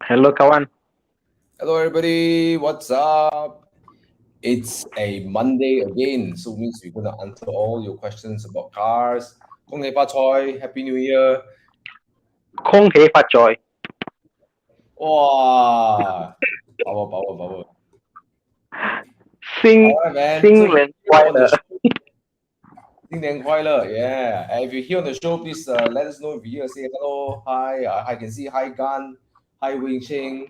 Hello, kawan. Hello, everybody. What's up? It's a Monday again, so means we're gonna answer all your questions about cars. Kong Hei Pa Choi, Happy New Year. Kong hei fa choi. Wow, power. Sing, All right, man. sing So when here on the quiet. show, 新年快乐, yeah. And if you're here on the show, please let us know if you're here. Say hello, hi. I can see hi Gan, hi Wing Ching,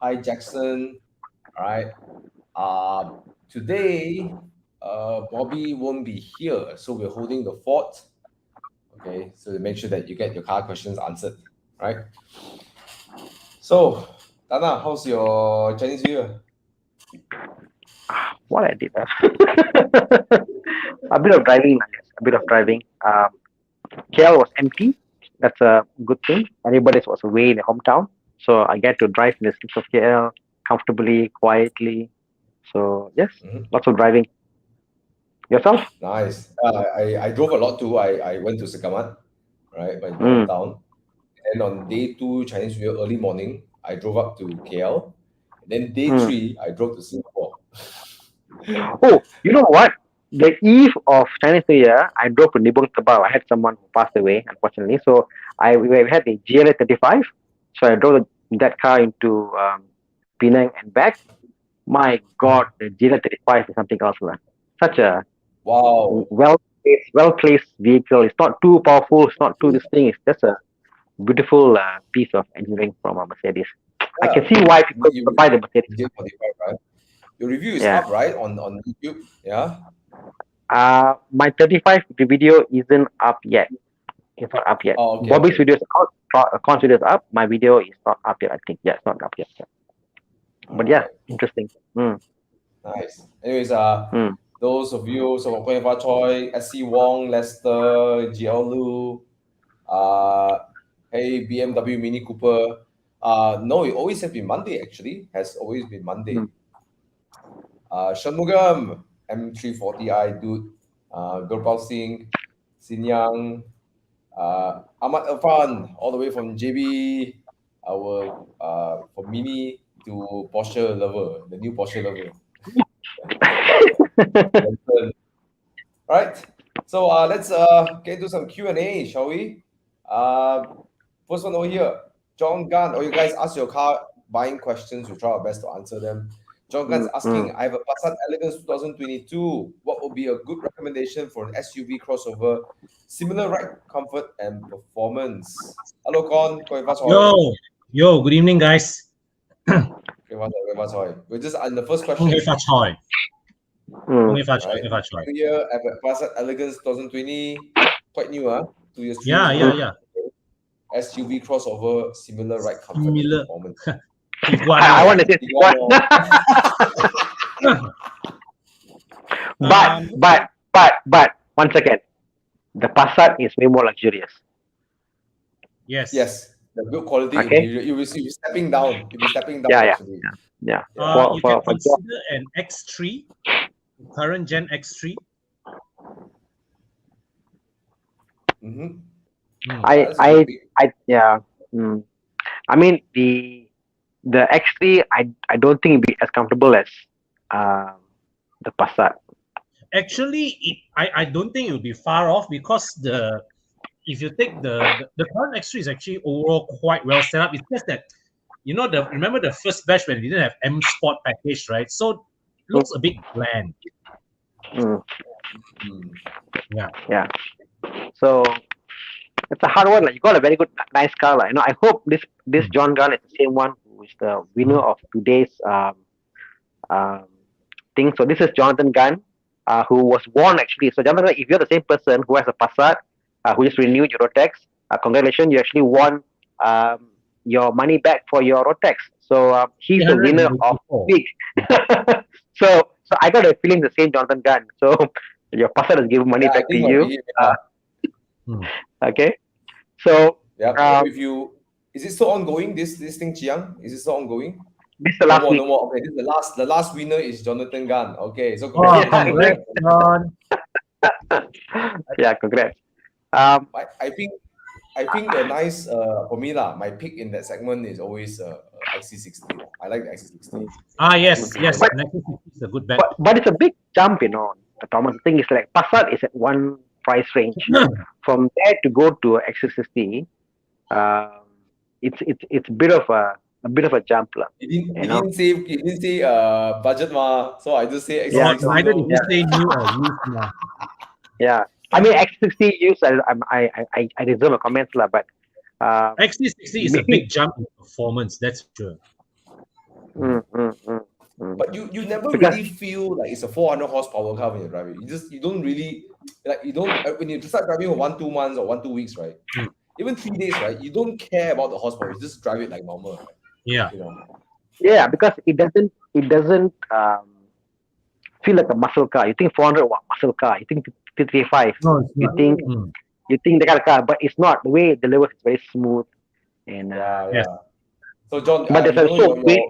hi Jackson. All right. Today, Bobby won't be here, so we're holding the fort. Okay, so to make sure that you get your car questions answered, right? So, Dana, how's your Chinese New Year? What I did? A bit of driving, I guess. A bit of driving. KL was empty. That's a good thing. Everybody was away in the hometown, so I get to drive in the streets of KL comfortably, quietly. So yes, Mhm. lots of driving. Yourself? Nice. I drove a lot too. I went to Sekamat, right, my Mm. hometown. And on day two, Chinese New Year, early morning, I drove up to KL. And then day Mm. three, I drove to Singapore. Oh, you know what? The eve of Chinese New Year, I drove to Nibong Tebal. I had someone who passed away, unfortunately. So we had the GLA 35. So I drove that car into Penang and back. My God, the GLA 35 is something else, man. Such a Wow. well placed vehicle. It's not too powerful. It's not too this thing. It's just a beautiful piece of engineering from a Mercedes. I Yeah. can see why people You buy the Mercedes. J45, right? Your review is Yeah. up, right, on YouTube? Yeah. My 35 video isn't up yet. It's not up yet. Oh, okay, Bobby's okay. video is out. Con's video is up. My video is not up yet. I think. Yeah, it's not up yet. Yeah. All But yeah, right. interesting. Mm, Nice. Anyways, mm, those of you, so Koi Fa Choi, SC Wong, Lester, GL Lu, uh, hey, BMW Mini Cooper. No, it always has been Monday, actually. Has always been mm. Monday. Shanmugam, M340i, dude. Gurpal Singh, Sin Yang, Ahmad Irfan, all the way from JB, our from Mini to Porsche lover, the new Porsche lover. All right. So let's get into some Q&A, shall we? Uh, First one over here, John Gunn. Oh, you guys ask your car buying questions. We try our best to answer them. John Gunn's Mm, asking, mm. I have a Passat Elegance 2022. What would be a good recommendation for an SUV crossover? Similar ride comfort and performance. Hello, Con. Koi Fa Choi. Good evening, guys. Koi Fa Choi. We're just on the first Kung Hei question, Fa Choi. Kung Mm. Hei Fa Choi, right? Kung Hei Fa Choi. New year, I have a Passat Elegance 2020. Quite new, huh? 2 years, 3 years Yeah, old. yeah, Mm. yeah. SUV crossover, similar ride comfort and Similar. performance. I Iguano. want to say what, Iguano. but um, but 1 second. The Passat is way more luxurious. yes. Yes, the build quality Okay. interior. You'll be stepping down. You'll be stepping down Yeah, yeah, actually. yeah, yeah. Yeah. You can For job, consider an X3, current gen X3. Mm-hmm. I That's a good I pick. I yeah. Mm. I mean the X3. I don't think it'd be as comfortable as um the Passat. Actually, I don't think it will be far off because if you take the current X3 is actually overall quite well set up. It's just that remember the first batch when we didn't have M Sport package, right? So Mm, looks a bit bland. mm, Mm. Yeah. yeah. So it's a hard one. Like you got a very good, nice car. Like, I hope this Mm. John Gunn is the same one who is the winner Mhm. of today's um thing. So this is Jonathan Gunn, who was born actually. So Jonathan, if you're the same person who has a Passat, who just renewed your road tax, congratulations, you actually won your money back for your road tax. So he's the winner of 384. big. So I got a feeling the same Jonathan Gunn. So your Passat has given money Yeah, I back to think might you. be him. Yeah. Hmm. Okay. So Yep. So um, if you is it still ongoing? This thing, Chiang? Is it still ongoing? this is the No last more, week. no more. Okay, this is the last winner is Jonathan Gunn. Okay, so Oh, congratulations. Yeah, congrats, John. yeah, congrats. Um, I think a nice for me lah. My pick in that segment is always XC60. I like the XC60. Yes. But- Nexus is a good bet. But it's a big jump, The Thomas thing is like Passat is at one price range. From there to go to X60, it's a bit of a jump, lah. He didn't say budget ma, so I just say Yeah, XC60. Either lor. you say new or used now. Yeah, I mean X60 use. I reserve a comments, lah. But XC60 is a big jump in performance, that's sure. But you never Because- really feel like it's a 400 horsepower car when you drive it. You don't really when you start driving for 1-2 months or 1-2 weeks, right? Even 3 days, right? You don't care about the horsepower. You just drive it like normal, right? Yeah. yeah, because it doesn't feel like a muscle car. You think 400 watt muscle car. You think 335. No, it's You not. think you think the kind of car, but it's not. The way it delivers is very smooth, and Yes. So John, but there's also weight.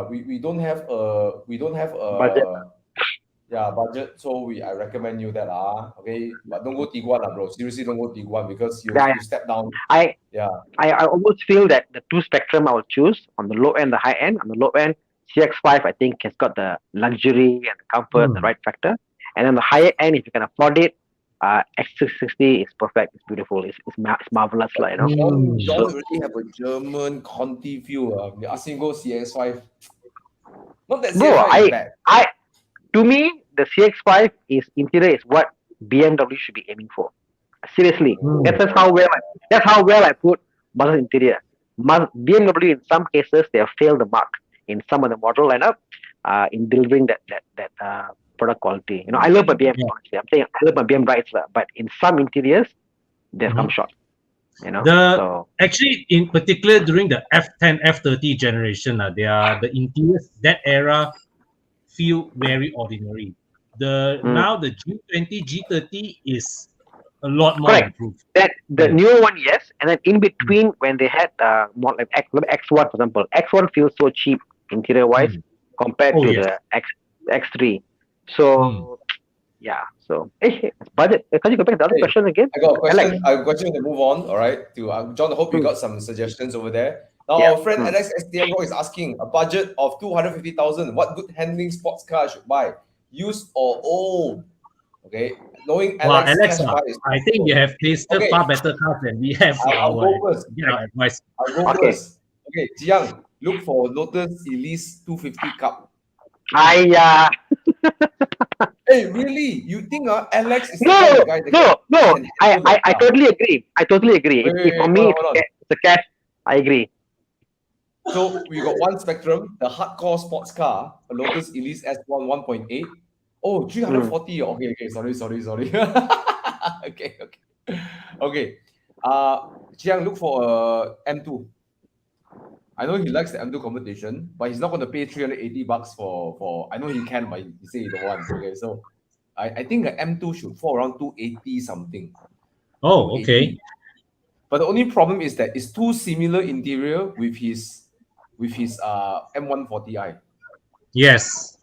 we don't have a Budget. budget. So I recommend you that okay, but don't go Tiguan bro. Seriously, don't go Tiguan because you step down. I Yeah. I almost feel that the two spectrum I will choose on the low end, the high end. On the low end, CX5 I think has got the luxury and the comfort, the right factor. And then the higher end, if you can afford it, X660 is perfect. It's beautiful. It's marvelous, like, John already have a German Conti feel. You ask him go CX5. Not that Bro, CX5 is bad. To me, the CX5 interior is what BMW should be aiming for. Seriously, that's how well I put Mazda's interior. BMW in some cases they have failed the mark in some of the model lineup in delivering that product quality. I love my BMW. Honestly, I'm saying I love my BMW rides, but in some interiors they've come short. Actually, in particular during the F10, F30 generation, the interiors that era feel very ordinary. Now the G20, G30 is a lot more improved. That the newer one, yes, and then in between when they had more like X1, for example, X1 feels so cheap interior wise compared to the X3. So so it's budget. Can you go back to the other question again? I got a question. Alex. I have a question to move on. All right, to John. I hope you got some suggestions over there. Now our friend Alex STM is asking a budget of 250,000. What good handling sports car should buy? Used or old? Okay, knowing Alex, I think you have tasted far better cars than we have. I'll go first. Advice. I'll go first. Okay, Jiang, look for Lotus Elise 250 Cup. Hey, really? You think Alex is No. the guy? I totally agree. For me, it's a cash. I agree. So we got one Spectrum, the hardcore sports car, a Lotus Elise S1 1.8. Oh, 340. Okay, sorry. Okay. Jiang, look for M2. I know he likes the M2 competition, but he's not going to pay $380 for. I know he can, but he say he don't want. Okay, so I think the M2 should fall around 280 something. Oh, okay. But the only problem is that it's too similar interior with his M140i. Yes.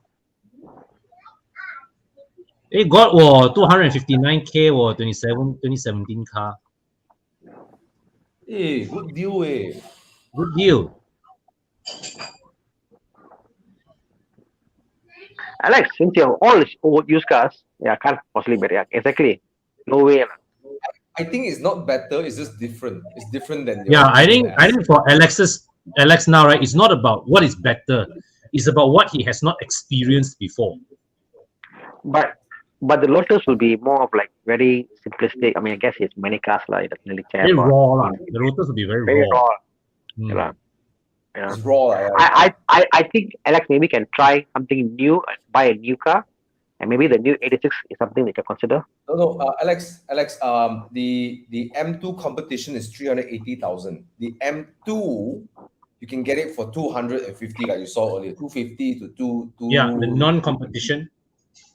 It got 259K 2017 car. Hey, good deal, Good deal. Alex, since you have all old used cars, can't possibly be. Exactly. No way. I think it's not better. It's just different. It's different than. I think for Alex now, right? It's not about what is better. It's about what he has not experienced before. But the Lotus will be more of like very simplistic. I mean, I guess it's many cars like it doesn't really care. Very raw, the Lotus will be very raw. It's raw. I think Alex maybe can try something new, buy a new car, and maybe the new 86 is something they can consider. No, Alex. The M2 competition is 380,000. The M2, you can get it for 250, like you saw earlier, 250 to 2. Yeah, the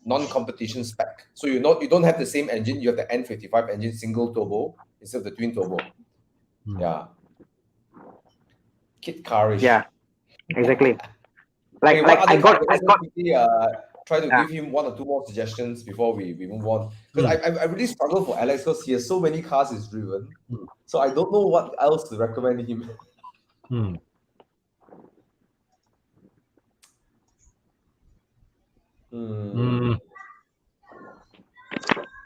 non-competition spec. So you don't have the same engine. You have the N55 engine, single turbo instead of the twin turbo. Yeah. Kid carish. Yeah, exactly. I got. Try to give him one or two more suggestions before we move on. Because I really struggle for Alex because he has so many cars he's driven. So I don't know what else to recommend him. Hmm. Hmm.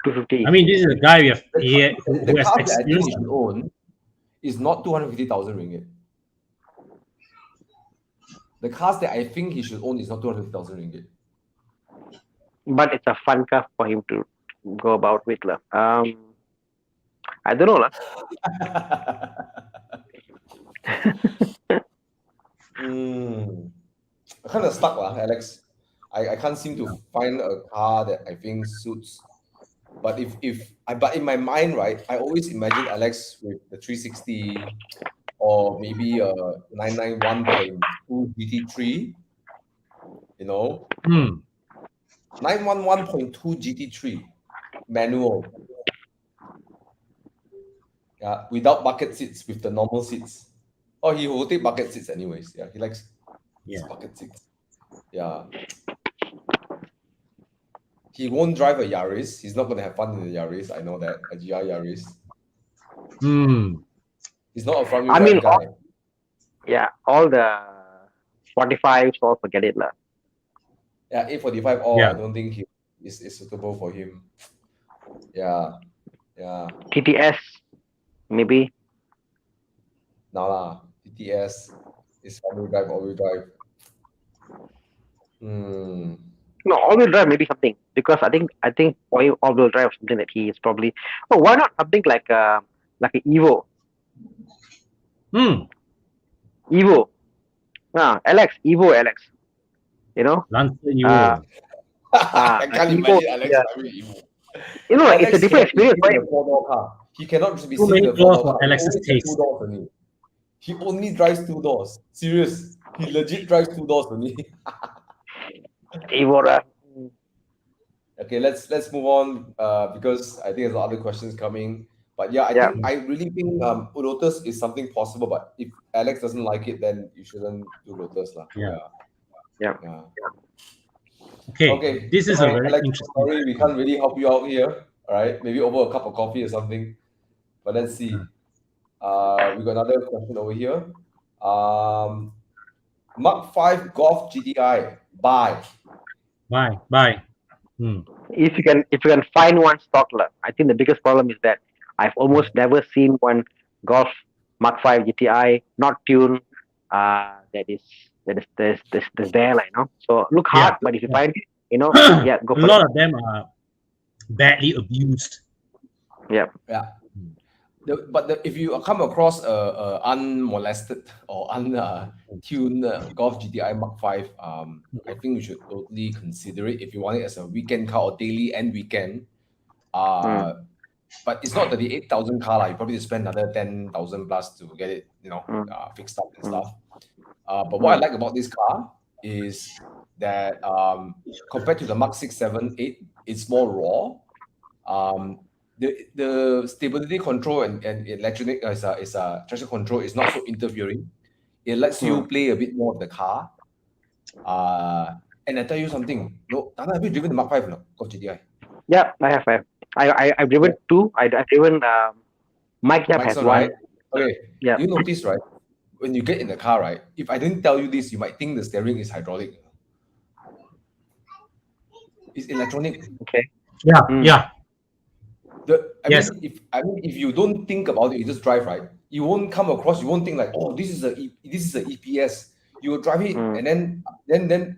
250. I mean, this is a guy The who has car that I think experience. you should own is not 250,000 ringgit. The cars that I think he should own is not 250,000 ringgit. But it's a fun car for him to go about with. Lah. I don't know. Lah. I kind of stuck, Alex. I can't seem to find a car that I think suits. But but in my mind, right, I always imagine Alex with the 360 or maybe a 991.2 GT3, you know, Hmm. 911.2 GT3 manual. Yeah, without bucket seats, with the normal seats. Oh, he will take bucket seats anyways. Yeah, he likes his Yeah. bucket seats. Yeah. He won't drive a Yaris. He's not going to have fun in the Yaris. I know that. A GR Yaris. Hmm. He's not a front wheel I mean, drive guy. all the 45s, all forget it. Lah. Yeah, 845 Yeah. I don't think he is suitable for him. Yeah. Yeah. TTS, maybe. Now lah. TTS is front wheel drive, all wheel drive. No, all-wheel drive maybe something, because I think for him all-wheel drive is something that he is probably. Oh, why not something like an Evo? Hmm. Evo. Alex. You know. Lancer Evo. I can't Evo, imagine Alex yeah. driving Evo. You know, it's a Alex different cannot be experience for seen in him. a four-door car. He cannot just be Too seen in many a doors four-door for car. Alex's He only has taste. 2 doors only. He only drives 2 doors. Serious. He legit drives 2 doors only. Evo. Okay, let's move on because I think there's other questions coming. But yeah, I really think Lotus is something possible. But if Alex doesn't like it, then you shouldn't do Lotus lah. Yeah. Yeah. Okay. This is a very Alex, interesting. sorry, we can't really help you out here. All right, maybe over a cup of coffee or something. But let's see. We got another question over here. Mark 5 Golf GTI. Buy. Hmm. If you can find one stock, lah. I think the biggest problem is that I've almost never seen one Golf Mark 5 GTI not tuned. That is there, like, you know. So look hard, but if you find it, you know, go A for lot it. of them are badly abused. Yeah. If you come across a unmolested or untuned Golf GTI Mark 5, I think you should totally consider it if you want it as a weekend car or daily and weekend. But it's not 38,000 car lah. You probably spend another 10,000 plus to get it, you know, fixed up and stuff. But what I like about this car is that compared to the Mark 6, 7, 8, it's more raw. The stability control and electronic traction control is not so interfering. It lets you play a bit more of the car. And I tell you something. No, Thana, have you driven the Mark 5 no? Golf GTI? Yeah, I have. I've driven two. I've driven. Mike Yap has Mike's one. right. Okay. Yeah. You notice, right? When you get in the car, right? If I didn't tell you this, you might think the steering is hydraulic. It's electronic. Okay. Yeah. I mean, if you don't think about it, you just drive, right? You won't come across. You won't think like, oh, this is a EPS. You will drive it, and then,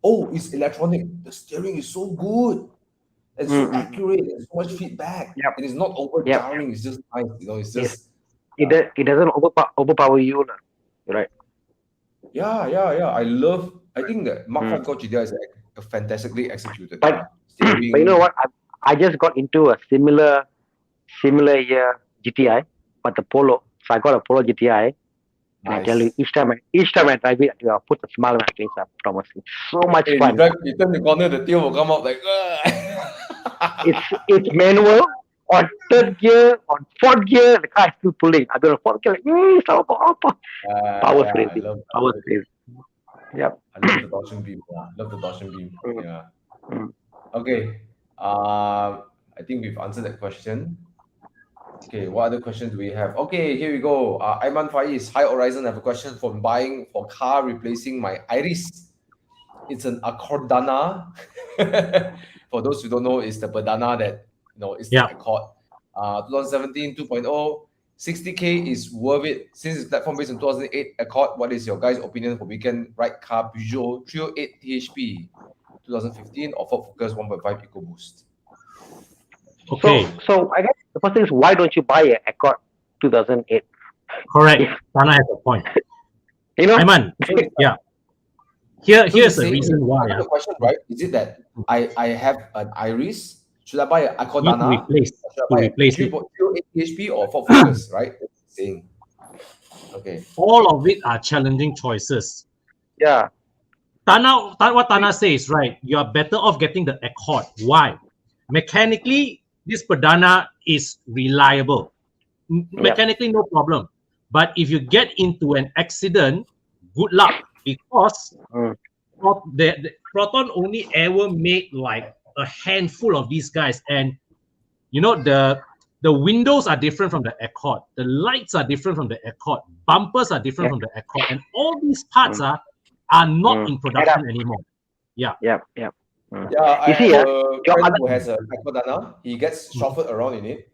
oh, it's electronic. The steering is so good. It's so accurate. There's so much feedback, and it's not over jarring. It's just nice, you know. It's just it doesn't overpower you, right? Yeah. I think that Mark 5 Golf GTI is a fantastically executed But steering. you know what? I just got into a similar year GTI, but the Polo. So I got a Polo GTI. And I tell you, each time I drive it, I put a smile on my face. I promise. It's so much fun. You turn the corner, the tail will come out like. It's manual. On third gear, on fourth gear, the car is still pulling. I don't know, fourth gear, like, power's crazy. Power's crazy. Yep. I love the torsion beam. Yeah. Okay. I think we've answered that question. Okay, what other questions do we have? Okay, here we go. Aiman Faiz, High Horizon, have a question for buying for car replacing my Iris. It's an Accordana. For those who don't know, it's the Badana that is the Yeah. Accord. 2017 2.0, 60K is worth it since it's platform based on 2008 Accord. What is your guys' opinion for weekend ride car Peugeot 308 THP 2015 or Ford Focus 1.5 EcoBoost? Okay. So I guess the first thing is, why don't you buy an Accord 2008? Correct. If, Thana has a point. you know, Aiman, So yeah. So Here's the you're saying, reason why. the question, right? Is it that I have an Iris? Should I buy an You Accordana? need Or should I to buy a replace it. 3.08 PHP or Ford Focus, right? That's what you're saying. Okay. All of it are challenging choices. yeah, What Tana says, right? You are better off getting the Accord. Why? Mechanically, this Pradana is reliable. Mechanically, no problem. But if you get into an accident, good luck, because Mm. the Proton only ever made like a handful of these guys, and the windows are different from the Accord, the lights are different from the Accord, bumpers are different from the Accord, and all these parts are not in production anymore. Yeah. Yeah. Yeah, You I see, have a your friend other, who has a Accordana. He gets chauffeured around in it,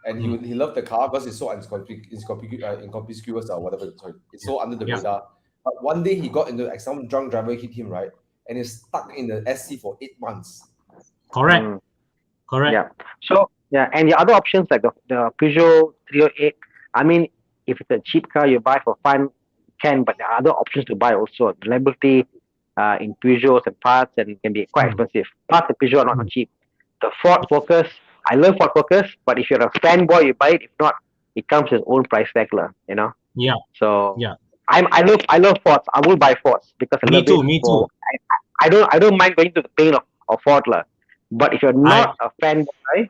and he loved the car because it's so inconspicuous or whatever. Sorry, it's so under the Yeah. radar. But one day he got into some drunk driver hit him, right, and he's stuck in the SC for 8 months. Correct. Mm. Correct. Yeah. So and the other options like the Peugeot 308. I mean, if it's a cheap car you buy for fun, can, but there are other options to buy also. Reliability in Peugeots and parts and can be quite expensive. Parts in Peugeot are not cheap. The Ford Focus, I love Ford Focus, but if you're a fanboy, you buy it. If not, it comes with its own price tag, Yeah. So Yeah. I love Fords. I will buy Fords because I Me love too. it. Me too. I don't mind going to the pain of Ford lah. But if you're not a fanboy,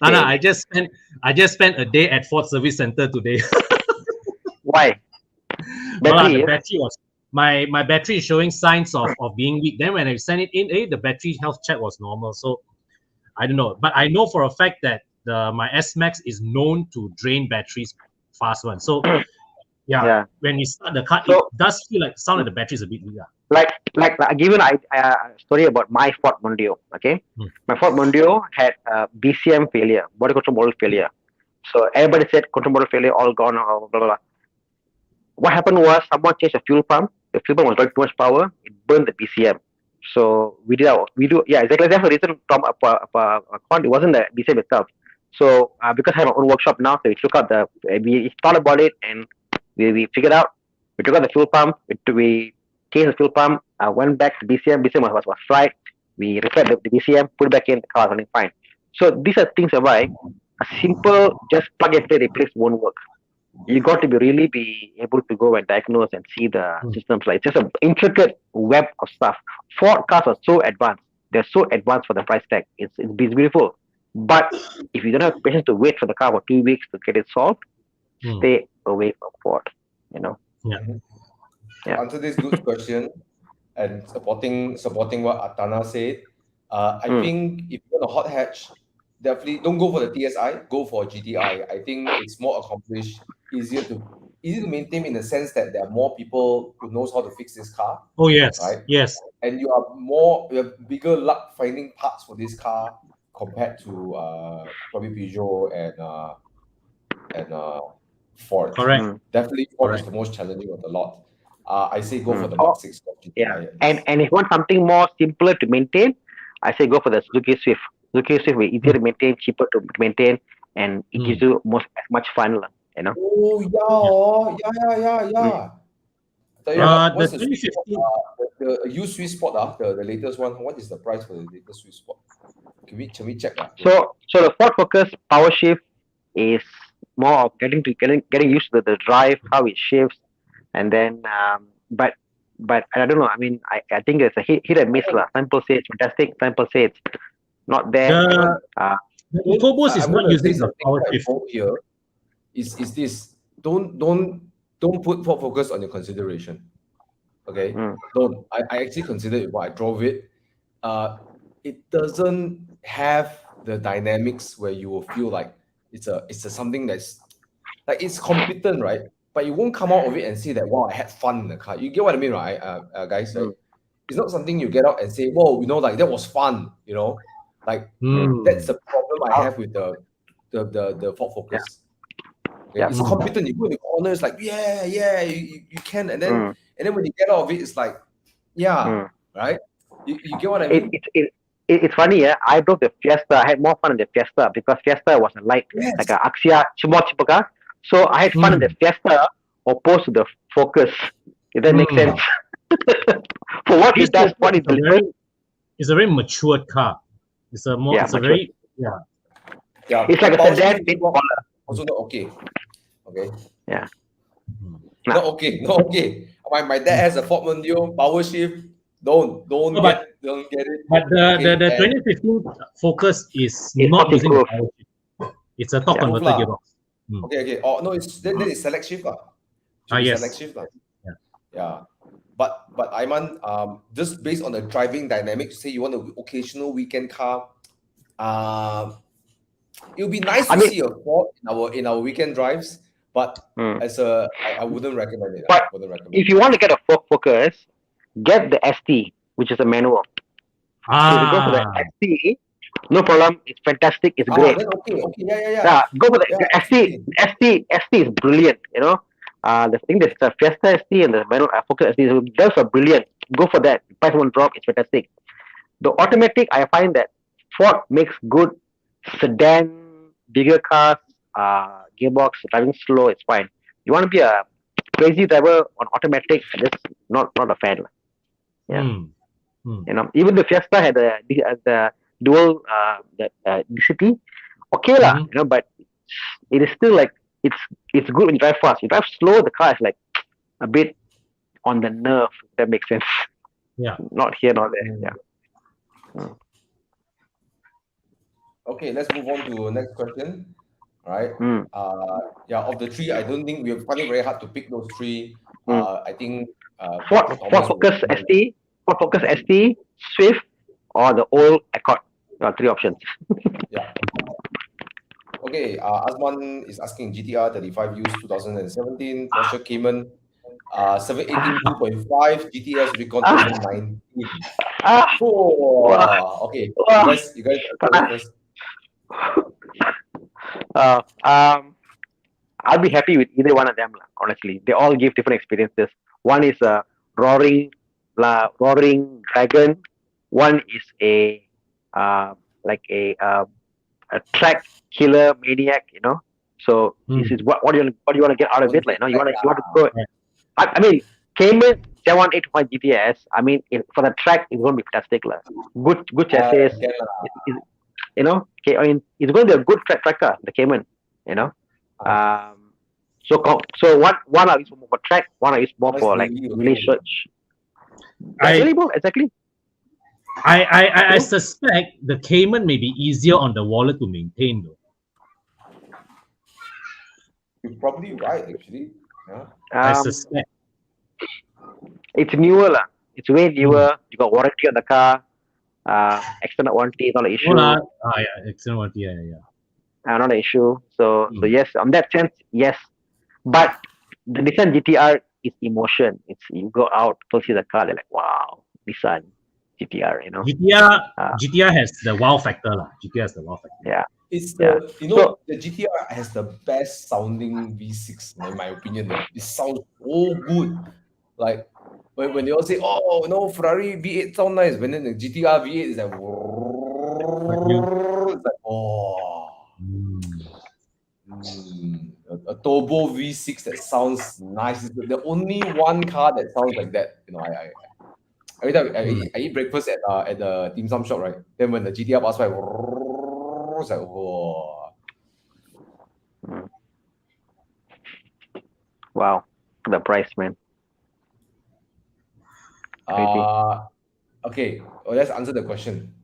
Tana, stay away. I just spent a day at Ford Service Center today. Why? The Battery, battery was my battery is showing signs of being weak. Then when I sent it in, the battery health check was normal. So I don't know, but I know for a fact that my S Max is known to drain batteries fast one. So yeah. when you start the car, it So does feel like sound like the battery is a bit weak. like I give you a story about my Ford Mondeo. Okay, my Ford Mondeo had BCM failure, body control module failure. So everybody said control module failure, all gone, blah blah blah. What happened was someone changed the fuel pump. The fuel pump was drawing too much power. It burned the BCM. So exactly. That's the reason from it wasn't the BCM itself. So because I have my own workshop now, so we took out we thought about it and we figured out. We took out the fuel pump. We changed the fuel pump. Went back to BCM. BCM was fried. We repaired the BCM, put it back in. The car was running fine. So these are things whereby a simple just plug and play replace won't work. You got to really be able to go and diagnose and see the systems. Like it's just an intricate web of stuff. Ford cars are so advanced. They're so advanced for the price tag. It's beautiful. But if you don't have patience to wait for the car for 2 weeks to get it solved, stay away from Ford. Yeah. To answer this good question and supporting what Atana said, I think if you want a hot hatch, definitely don't go for the TSI, go for GTI. I think it's more accomplished, easy to maintain in the sense that there are more people who knows how to fix this car. Oh yes, right? yes. And you have bigger luck finding parts for this car compared to probably Peugeot and Ford. Correct. Definitely Ford is the most challenging of the lot. I say go for the Mark 6 of GTI. Yeah. And if you want something more simpler to maintain, I say go for the Suzuki Swift. Suzuki Swift will easier to maintain, cheaper to maintain, and it gives you as much fun. Oh yeah. Tell you what's The the 2015. the used Swiss Sport, the latest one? What is the price for the latest Swiss Sport? Can we check that? So the Ford Focus power shift is more of getting used to the drive, how it shifts, and then but I don't know. I mean, I think it's a hit and miss lah. Some people say it's fantastic. Some people say it's not there. The EcoBoost is not using the power shift. Here is this. Don't put Ford Focus on your consideration. Okay, don't. I actually considered it, but I drove it. It doesn't have the dynamics where you will feel like it's a something that's like it's competent, right? But you won't come out of it and say that, wow, I had fun in the car. You get what I mean, right, guys? Right? It's not something you get out and say, whoa, like that was fun, like that's the problem I have with the Ford Focus. Okay? It's competent. You go in the corner, it's like, yeah, you can, and then when you get out of it, it's like, right? You get what I mean? It's funny, yeah. I drove the Fiesta. I had more fun in the Fiesta because Fiesta was like a Axia small cheaper car. So I had fun in the Fiesta opposed to the Focus. If that makes sense. For what it does, what it delivers. It's a very matured car. It's a more. It's a very It's like a sedan. Also not okay. Okay. Yeah. Not okay. My dad has a Ford Mondeo power shift. Don't get it. But the 2015 Focus is not using the power shift. It's a top converter gearbox. Okay. Oh no, then it's select shift lah. Yes. Select shift lah. Yeah. But Aiman, just based on the driving dynamics, say you want an occasional weekend car, it would be nice to see a Ford in our weekend drives. But I wouldn't recommend it. But if you want to get a Ford Focus, get the ST, which is a manual. If you go for the ST, no problem. It's fantastic. It's great. Then okay. Yeah. Go for the ST. ST is brilliant. The thing that's the Fiesta ST and the manual Focus ST, those are brilliant. Go for that. The price won't drop. It's fantastic. The automatic, I find that Ford makes good sedan, bigger cars, gearbox, driving slow. It's fine. You want to be a crazy driver on automatic, just not a fan. Yeah. Even the Fiesta had the dual DCT. Okay lah. But it is still like it's good when you drive fast. You drive slow, the car is like a bit on the nerve. If that makes sense. Yeah. Not here, not there. Yeah. Okay, let's move on to the next question. All right. Of the three, I don't think we're finding it very hard to pick those three. I think Ford Focus ST, Swift, or the old Accord. Three options. Yeah. Okay. Azman is asking GTR 35 used 2017, Porsche Cayman 718 2.5, GTS Recon 2019. Okay. You guys first. I'll be happy with either one of them. Honestly, they all give different experiences. One is a roaring dragon. One is a track killer maniac. So this is what do you want to get out of it? You want to go. I mean, Cayman 718 GTS. I mean, for the track, it's going to be fantastic. Good chassis. It's going to be a good tracker, the Cayman. So one I use more for track, one I use more for research. Exactly. I suspect the Cayman may be easier on the wallet to maintain though. You're probably right, actually. Yeah. I suspect. It's newer. It's way newer. You got warranty on the car. Extended warranty is not an issue. Extended warranty, yeah. Not an issue. So yes, on that sense, yes. But the Nissan GTR is emotion. It's you go out, people see the car, they're like, wow, Nissan GTR. GTR has the wow factor, GTR has the wow factor. Yeah. It's the GTR has the best sounding V6 in my opinion. It sounds so good. Like when they all say, oh no, Ferrari V8 sound nice, when then the GTR V8 is like, it's like a turbo V6 that sounds nice. It's the only one car that sounds like that. I every time I eat breakfast at the dim sum shop, right? Then when the GTR passes by, it's like, whoa. Wow, the price, man. Okay, let's answer the question.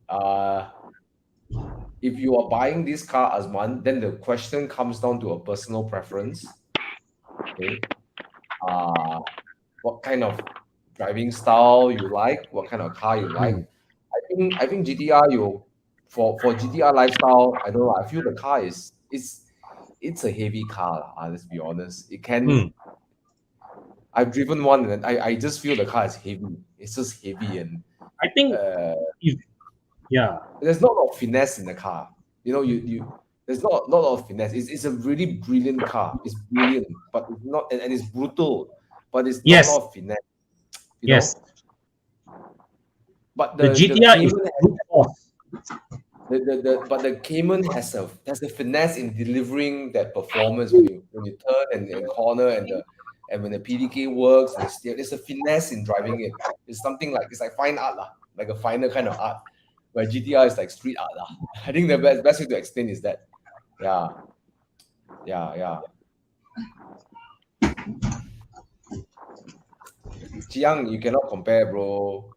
If you are buying this car, Azman, then the question comes down to a personal preference. Okay. What kind of driving style you like? What kind of car you like? I think GTR for GTR lifestyle, I don't know. I feel the car is it's a heavy car. Let's be honest. It can. Mm. I've driven one, and I just feel the car is heavy. It's just heavy, and I think yeah. there's not a lot of finesse in the car. You know, you there's not a lot of finesse. It's a really brilliant car. It's brilliant, but it's not, and it's brutal, but it's not Yes. a lot of finesse. You Yes. know? But The GTR is brute force. but the Cayman has a finesse in delivering that performance when you turn and corner and when the PDK works and the steer. There's a finesse in driving it. It's something like it's like fine art lah, like a finer kind of art. Where GTR is like street art lah. I think the best way to explain is that. Yeah. Chiang, you cannot compare, bro.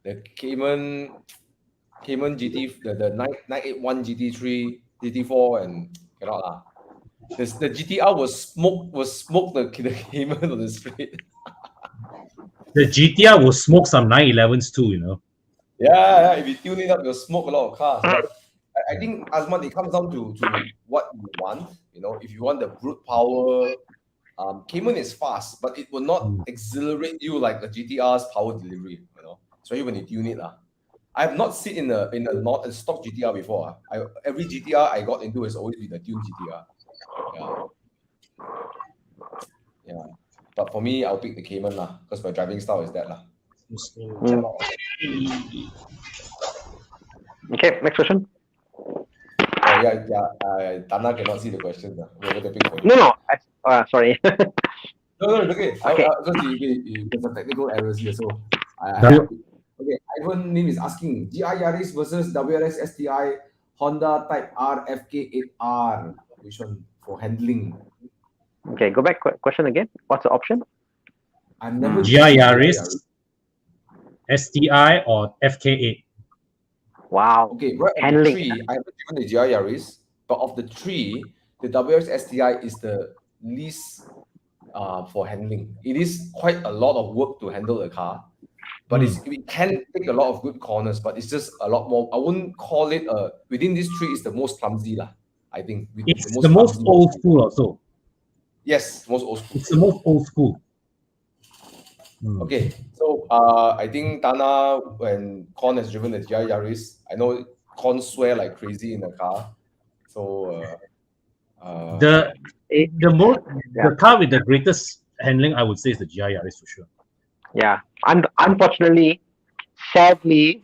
The Cayman GT, the 981 GT3, GT4, and cannot lah. The GTR was smoke the Cayman on the street. The GTR will smoke some 911s too, you know. Yeah. If you tune it up, you'll smoke a lot of cars. But I think, Azman, it comes down to what you want. You know, if you want the brute power, Cayman is fast, but it will not exhilarate you like a GTR's power delivery. You know, especially when you tune it lah. I have not sit in a not a stock GTR before. Every GTR I got into has always been a tuned GTR. Yeah. But for me, I'll pick the Cayman lah, because my driving style is that lah. Okay, next question. Oh yeah. Thana cannot see the question. No. Sorry. No, it's okay. Okay. There's some technical errors here, so okay. Ivan name is asking GR Yaris versus WRX STI Honda Type R FK8R. Which one for handling? Okay, go back. Question again. What's the option? I've never GR Yaris, STI, or FK8. Wow. Okay, right. Handling. Three, I haven't driven the GR Yaris, but of the three, the WRX STI is the least for handling. It is quite a lot of work to handle the car, but it can take a lot of good corners, but it's just a lot more. I wouldn't call it within these three, it's the most clumsy lah. I think It's the most old school also. Yes, most old school. It's the most old school. Okay, so I think Thana, when Con has driven the GR Yaris, I know Con swear like crazy in the car. So The car with the greatest handling, I would say, is the GR Yaris for sure. Yeah. Unfortunately, sadly,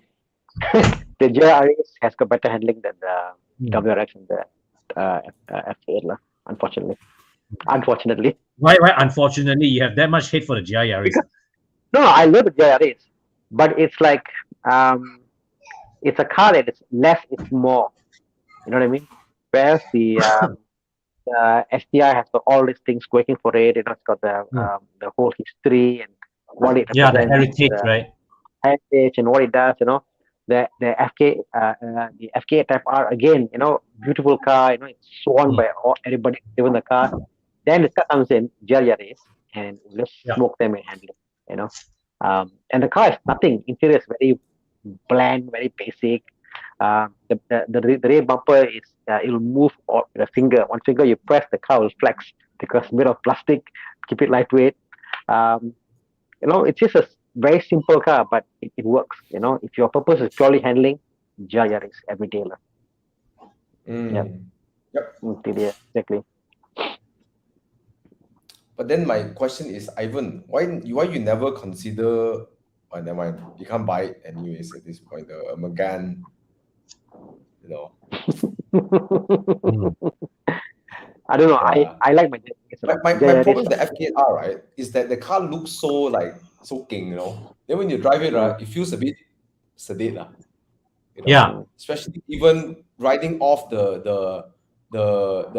the GRS has got better handling than the WRX and the F8 lah. Unfortunately. Why? Unfortunately, you have that much hate for the GR Yaris. No, I love the GRS, but it's like it's a car that is less is more. You know what I mean? Whereas the STI has got all these things working for it. You know, it's got the whole history and what it Yeah, the represents, heritage, right? heritage and what it does. You know, the FK Type R again. You know, beautiful car. You know, it's sworn by everybody driven the car. Then the car comes in GR Yaris and let's smoke them and handle it. You know, and the car is nothing. Interior is very bland, very basic. The rear bumper is it will move with a finger. One finger you press, the car will flex because made of plastic. Keep it lightweight. You know, it's just a very simple car, but it works. You know, if your purpose is purely handling, GR Yaris every day lah. Yep. Exactly. But then my question is, Ivan, why you never consider? Oh, never mind. You can't buy it anyways at this point. A Megane, you know. I don't know. I like my. My problem with the FK8R, right, is that the car looks so king, you know. Then when you drive it, right, it feels a bit sedate, lah. You know? Yeah. Especially even riding off the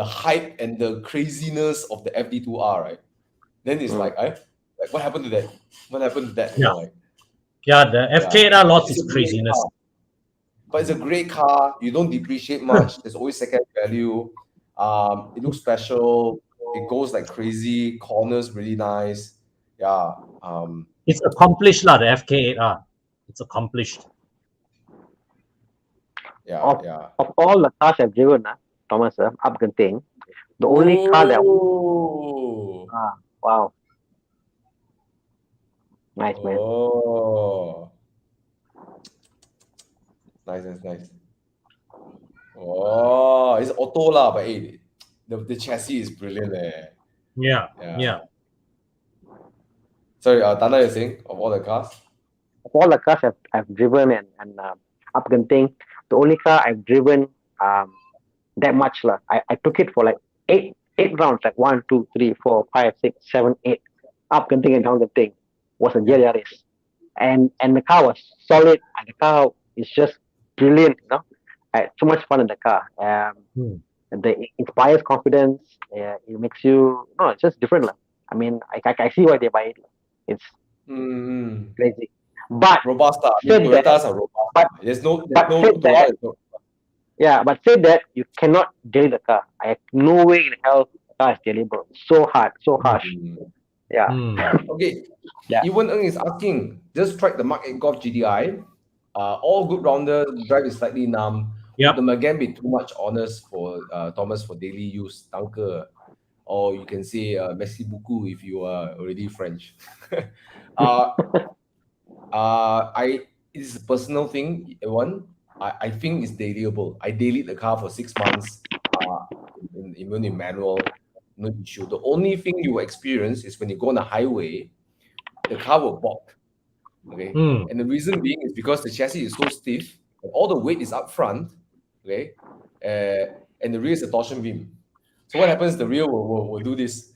hype and the craziness of the FD2R, right? Then it's like what happened to that? What happened to that? Yeah. You know, The FK8R lost its craziness. But it's a great car. You don't depreciate much. There's always second value. It looks special. It goes like crazy. Corners really nice. Yeah. It's accomplished lah. The FK8R. It's accomplished. Yeah. Of all the cars I've driven, Thomas, up Genting. The only car that Oh. wow, nice man. Oh. Nice. Oh, it's auto lah, but hey, the chassis is brilliant. Yeah. Sorry, Thana, you're saying of all the cars? Of all the cars I've driven and up Genting, the only car I've driven that much lah. I took it for like eight rounds, like 1, 2, 3, 4, 5, 6, 7, 8, up Genting and down Genting, was a Yaris, and the car was solid, and the car is just brilliant. I had so much fun in the car. It inspires confidence. It makes you it's just different lah. I mean, I see why they buy it. It's crazy. But Robust. said that- Toyotas are robust. but- There's no but said that- yeah, but said that you cannot daily the car. I have no way in hell the car is dailiable. So hard, so harsh. Yeah. Okay. Yeah. Ewan Ng is asking, just track the Mark 8 Golf GTI. All good rounder, drive is slightly numb. Yep. The Megane be too much honest for Thomas for daily use. Danke. Or you can say merci beaucoup if you are already French. It is a personal thing, Ewan. I think it's dailyable. I dailied the car for 6 months, even in manual, no issue. The only thing you will experience is when you go on the highway, the car will balk. Okay, and the reason being is because the chassis is so stiff, and all the weight is up front. Okay, and the rear is a torsion beam. So what happens? The rear will do this,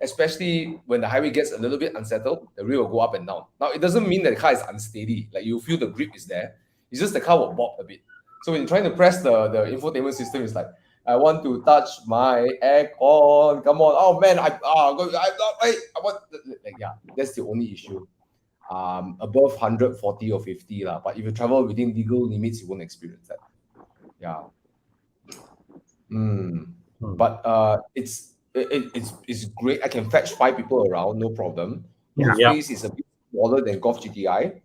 especially when the highway gets a little bit unsettled. The rear will go up and down. Now it doesn't mean that the car is unsteady. Like you feel the grip is there. It's just the car will bob a bit. So when you're trying to press the infotainment system, it's like, I want to touch my aircon. Come on. Oh man, I want that's the only issue. Above 140 or 50 lah. But if you travel within legal limits, you won't experience that. Yeah. But it's great. I can fetch 5 people around, no problem. The space is a bit smaller than Golf GTI.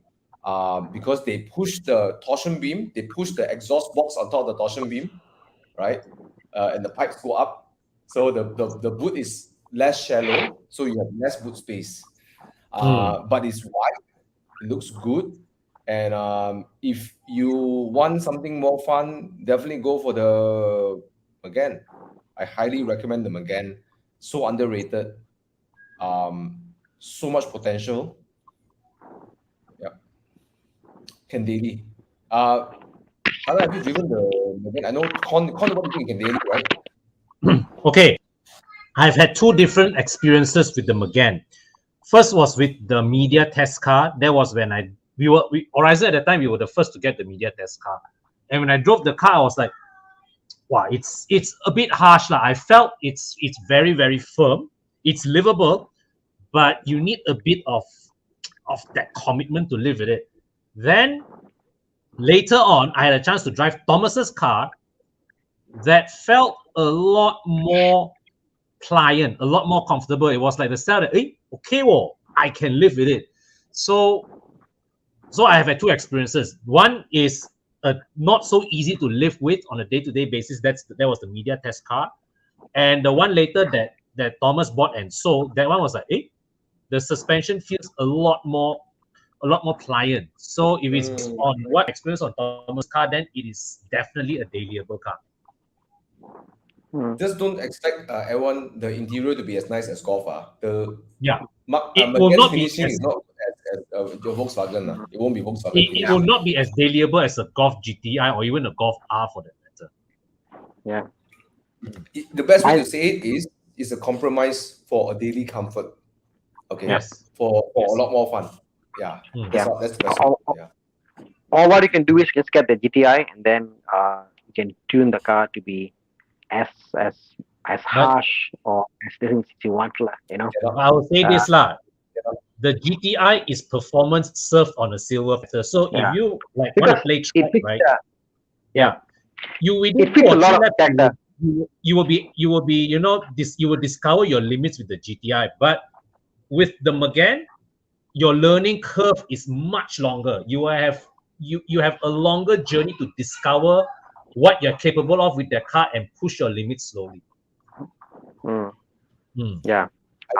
Because they push the torsion beam, they push the exhaust box on top of the torsion beam, right? And the pipes go up, so the boot is less shallow, so you have less boot space. But it's wide, it looks good, and if you want something more fun, definitely go for the Megane. I highly recommend the Megane. So underrated, so much potential. Can daily. Have you driven the Megane? I know Con what do you think can daily, right? Okay, I've had 2 different experiences with the Megane. First was with the media test car. That was when Horizon at the time, we were the first to get the media test car. And when I drove the car, I was like, wow, it's a bit harsh lah. I felt it's very, very firm. It's livable, but you need a bit of that commitment to live with it. Then later on, I had a chance to drive Thomas's car that felt a lot more pliant, a lot more comfortable. It was like the style that, okay, well, I can live with it. So I have had 2 experiences. One is not so easy to live with on a day-to-day basis. That was the media test car. And the one later that Thomas bought and sold, that one was like, the suspension feels a lot more pliant. So if it's on what experience on Thomas' car, then it is definitely a dailyable car. Just don't expect everyone the interior to be as nice as Golf. It will Megane's not be finishing as, is not as your Volkswagen. It won't be Volkswagen. it will not be as dailyable as a Golf GTI or even a Golf R for that matter. Yeah. The best way to say it is a compromise for a daily comfort. Okay. Yes. For a lot more fun. Yeah. That's the best way. Or what you can do is just get the GTI and then you can tune the car to be as harsh or as different as you want, you know. I will say this lah. The GTI is performance served on a silver platter. So if you want to play track, right? You within 2 or 3 laps, you will be you will discover your limits with the GTI. But with the Megane, your learning curve is much longer. You have a longer journey to discover what you're capable of with the car and push your limits slowly. Mm. Mm. Yeah.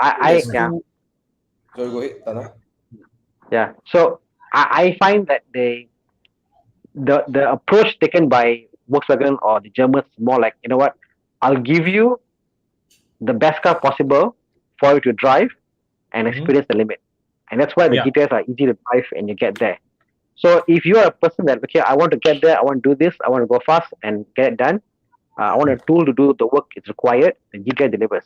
I think there's Yeah. two. Sorry, go ahead, Tana. Yeah. So I find that the approach taken by Volkswagen or the Germans is more like, you know what, I'll give you the best car possible for you to drive and Mhm. experience the limit. And that's why the Yeah. GTS are easy to drive and you get there. So if you are a person that, okay, I want to get there, I want to do this, I want to go fast and get it done, I want a tool to do the work is required, the GTI delivers.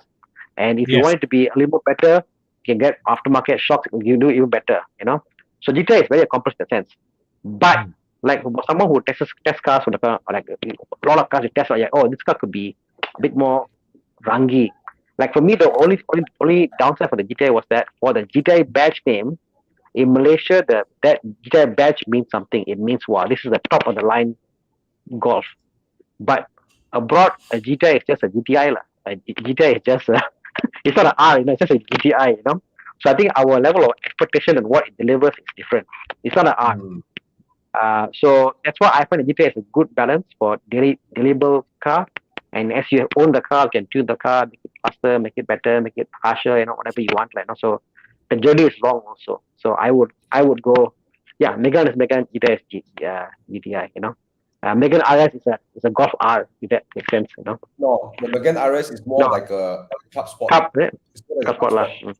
And if you Yes. want it to be a little more better, you can get aftermarket shocks, you do even better, you know. So GTI is very accomplished in that sense. But Mm. like someone who test cars with a car, like a lot of cars you test, like, oh, this car could be a bit more rangy. Like for me, the only downside for the GTI was that for the GTI badge name in Malaysia, that GTI badge means something. It means wow, this is the top of the line Golf. But abroad, a GTI is just a GTI lah. A GTI is just a, it's not an R, you know, it's just a GTI, you know. So I think our level of expectation and what it delivers is different. It's not an R. Mm. So that's why I find the GTI is a good balance for deliverable car. And as you own the car, you can tune the car, make it faster, make it better, make it harsher, you know, whatever you want, like, you know. So the journey is long also. So I would go, yeah, Megane is Megane, GTI is GTI, you know. Megane RS is a Golf R, if that makes sense, you know. No, the Megane RS is more No, like a club sport. Cup, right? It's more like a Cup club sport lah. sport.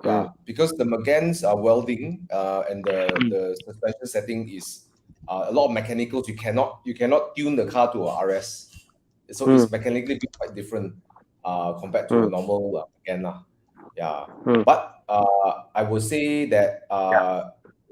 Yeah. Because the Meganes are welding, and the suspension setting is a lot of mechanicals. You cannot tune the car to a RS, so it's mechanically quite different compared to a normal Megane lah. Yeah, but I would say that